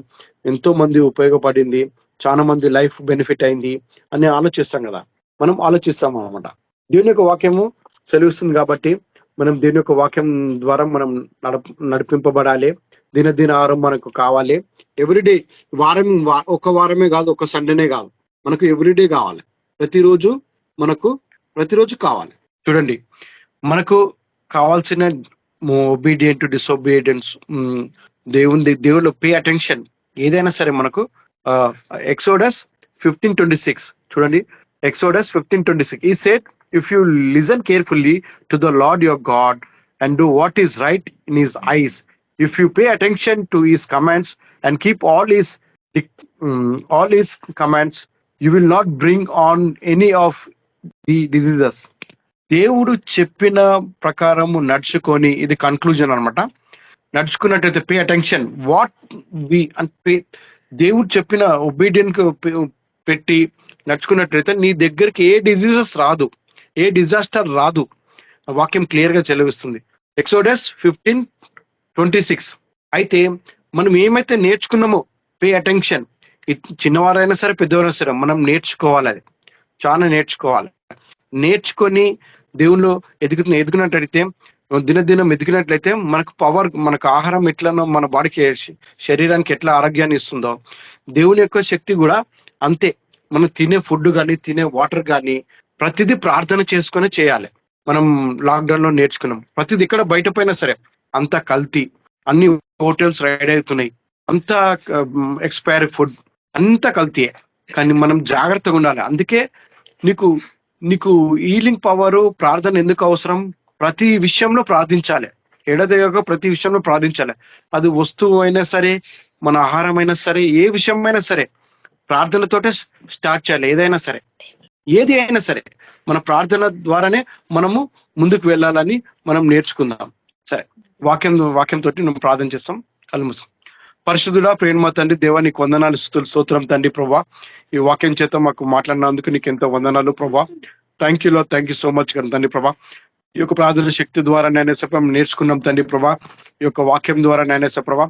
ఎంతో మంది ఉపయోగపడింది, చాలా మంది లైఫ్ బెనిఫిట్ అయింది అని ఆలోచిస్తాం కదా. మనం ఆలోచిస్తాం అనమాట. దేవుని యొక్క వాక్యము సెలవిస్తుంది కాబట్టి మనం దేవుని యొక్క వాక్యం ద్వారా మనం నడిపింపబడాలి. దినదిన ఆహారం మనకు కావాలి. ఎవ్రీడే, ఒక వారమే కాదు, ఒక సండేనే కాదు, మనకు ఎవ్రీడే కావాలి. ప్రతిరోజు కావాలి. చూడండి, మనకు కావాల్సిన ఒబీడియంట్ డిసొబీడియన్స్, దేవుళ్ళు పే అటెన్షన్ ఏదైనా సరే మనకు. ఎక్సోడస్ 15:26 చూడండి. ఎక్సోడస్ 15:26 ఈ said if you listen carefully to the lord your God and do what is right in his eyes, if you pay attention to his commands and keep all his commands, you will not bring on any of the diseases. దేవుడు చెప్పిన ప్రకారము నడుచుకొని, ఇది conclusion అనమాట. నడుచుకున్నట్టయితే pay attention what we అంటే దేవుడు చెప్పిన ఒబీడియెంట్ పెట్టి నడుచుకున్నట్టయితే నీ దగ్గరికి ఏ డిజీజెస్ రాదు, ఏ డిజాస్టర్ రాదు. వాక్యం క్లియర్ గా చెలవిస్తుంది. ఎక్సోడస్ 15:26. అయితే మనం ఏమైతే నేర్చుకున్నామో పే అటెన్షన్, చిన్నవారైనా సరే పెద్దవారైనా సరే మనం నేర్చుకోవాలి. అది చాలా నేర్చుకోవాలి. నేర్చుకొని దేవుళ్ళు ఎదుగునట్టయితే, దినదినం ఎదిగినట్లయితే మనకు పవర్, మనకు ఆహారం ఎట్లనో మన బాడీకి శరీరానికి ఎట్లా ఆరోగ్యాన్ని ఇస్తుందో దేవుని యొక్క శక్తి కూడా అంతే. మనం తినే ఫుడ్ కానీ తినే వాటర్ కానీ ప్రతిదీ ప్రార్థన చేసుకొని చేయాలి. మనం లాక్డౌన్ లో నేర్చుకున్నాం. ప్రతిదీ ఇక్కడ బయట పోయినా సరే అంత కల్తీ, అన్ని హోటల్స్ రైడ్ అవుతున్నాయి, అంత ఎక్స్పైరీ ఫుడ్, అంత కల్తీయే. కానీ మనం జాగ్రత్తగా ఉండాలి. అందుకే నీకు హీలింగ్ పవర్, ప్రార్థన ఎందుకు అవసరం? ప్రతి విషయంలో ప్రార్థించాలి. ఎడదెగక ప్రతి విషయంలో ప్రార్థించాలి. అది వస్తువు అయినా సరే, మన ఆహారం అయినా సరే, ఏ విషయమైనా సరే ప్రార్థనతోటే స్టార్ట్ చేయాలి. ఏది అయినా సరే మన ప్రార్థన ద్వారానే మనము ముందుకు వెళ్ళాలని మనం నేర్చుకుందాం. సరే, వాక్యంతో మనం ప్రార్థన చేస్తాం. కళ్ళు మూసుకుందాం. పరిశుద్ధుడా, ప్రేమ తండ్రి, దేవా నీకు వందనాలు, స్తోత్రం తండ్రి ప్రభా. ఈ వాక్యం చేత మాకు మాట్లాడినందుకు నీకు ఎంతో వందనాలు ప్రభా. థ్యాంక్ యూ సో మచ్ తండ్రి ప్రభా. ఈ యొక్క ప్రార్థన శక్తి ద్వారా నేనేస నేర్చుకున్నాం తండ్రి ప్రభా. ఈ యొక్క వాక్యం ద్వారా నేనేస ప్రభా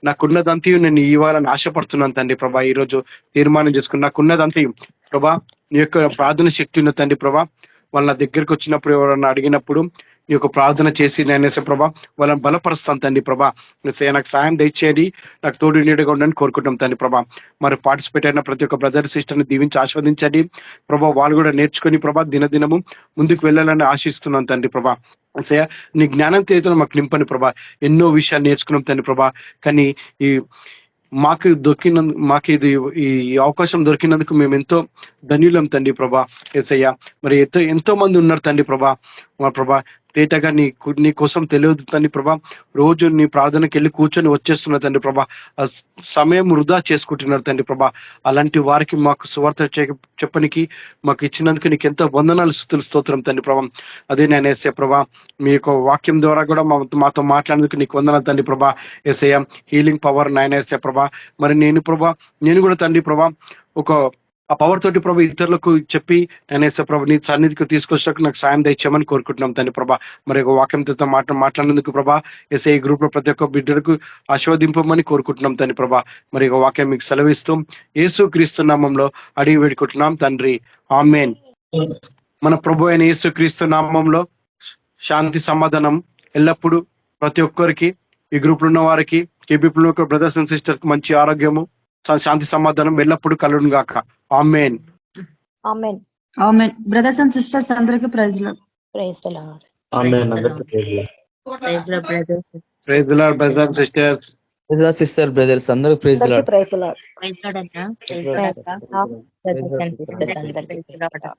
నాకున్నదంతా నేను ఇవ్వాలని ఆశపడుతున్నాను తండ్రి ప్రభా. ఈ రోజు తీర్మానం చేసుకుని నాకున్నదంతా ప్రభా నీ యొక్క ప్రార్థన శక్తి ఉన్న తండ్రి ప్రభా. వాళ్ళ నా దగ్గరికి వచ్చినప్పుడు, ఎవరన్నా అడిగినప్పుడు ఈ యొక్క ప్రార్థన చేసి నేనేసే ప్రభా వాళ్ళని బలపరుస్తాను తండ్రి ప్రభా. నాకు సాయం దయచేయండి, నాకు తోడు నీడగా ఉండని కోరుకుంటాం తండ్రి ప్రభా. మరి పార్టిసిపేట్ అయిన ప్రతి ఒక్క బ్రదర్ సిస్టర్ని దీవించి ఆస్వాదించండి ప్రభా. వాళ్ళు కూడా నేర్చుకొని ప్రభా దినదినము ముందుకు వెళ్ళాలని ఆశిస్తున్నాను తండ్రి ప్రభా. సయ నీ జ్ఞానం చేతులు మాకు నింపని ప్రభా. ఎన్నో విషయాలు నేర్చుకున్నాం తండ్రి ప్రభా. కానీ మాకు ఇది ఈ అవకాశం దొరికినందుకు మేము ఎంతో ధన్యులం తండ్రి ప్రభా. యేసయ్య మరి ఎంతో మంది ఉన్నారు తండ్రి ప్రభా. మా ప్రభా డేటాగా నీ కోసం తెలియదు తండ్రి ప్రభా. రోజు నీ ప్రార్థనకి వెళ్ళి కూర్చొని వచ్చేస్తున్నారు తండ్రి ప్రభా. సమయం వృధా చేసుకుంటున్నారు తండ్రి ప్రభా. అలాంటి వారికి మాకు సువార్త చెప్పనికి మాకు ఇచ్చినందుకు నీకు ఎంతో వందనాలు, స్తోత్రం తండ్రి ప్రభా. అదే నేను వేసే ప్రభా, మీ యొక్క వాక్యం ద్వారా కూడా మాతో మాట్లాడేందుకు నీకు వందనాలు తండ్రి ప్రభా. యేసయ్య హీలింగ్ పవర్ నాయన వేసే ప్రభా. మరి నేను కూడా తండ్రి ప్రభా ఆ పవర్ తోటి ప్రభా ఇతరులకు చెప్పి నేను వేసే ప్రభా నీ సన్నిధికి తీసుకొచ్చాక నాకు సాయం దయచేయమని కోరుకుంటున్నాం తండ్రి ప్రభా. మరి ఒక వాక్యంతో మాట్లాడినందుకు ప్రభా ఎస్ఐ గ్రూప్ లో ప్రతి ఒక్క బిడ్డలకు ఆశీర్వదింపమని కోరుకుంటున్నాం తండ్రి ప్రభా. మరి ఒక వాక్యం మీకు సెలవిస్తూ యేసు క్రీస్తు నామంలో అడిగి వేడుకుంటున్నాం తండ్రి, ఆమేన్. మన ప్రభు అయిన యేసు క్రీస్తు నామంలో శాంతి సమాధానం ఎల్లప్పుడూ ప్రతి ఒక్కరికి, ఈ గ్రూప్ లో ఉన్న వారికి, కేబీపీ లో బ్రదర్స్ అండ్ సిస్టర్ కి మంచి ఆరోగ్యము, శాంతి సమాధానం ఎల్లప్పుడూ కలుగును గాక. ఆమేన్. ఆమేన్. ఆమేన్. బ్రదర్స్ అండ్ సిస్టర్స్ అందరికీ praise lord. Praise the lord. ఆమేన్. అందరికీ praise the lord brothers. Praise the lord brothers and sisters. Praise lord sister brothers అందరికీ praise the lord. Praise the lord. Praise lord అన్న. ప్రైజ్ లార్డ్ అక్క. Brothers and sisters అందరికీ praise lord.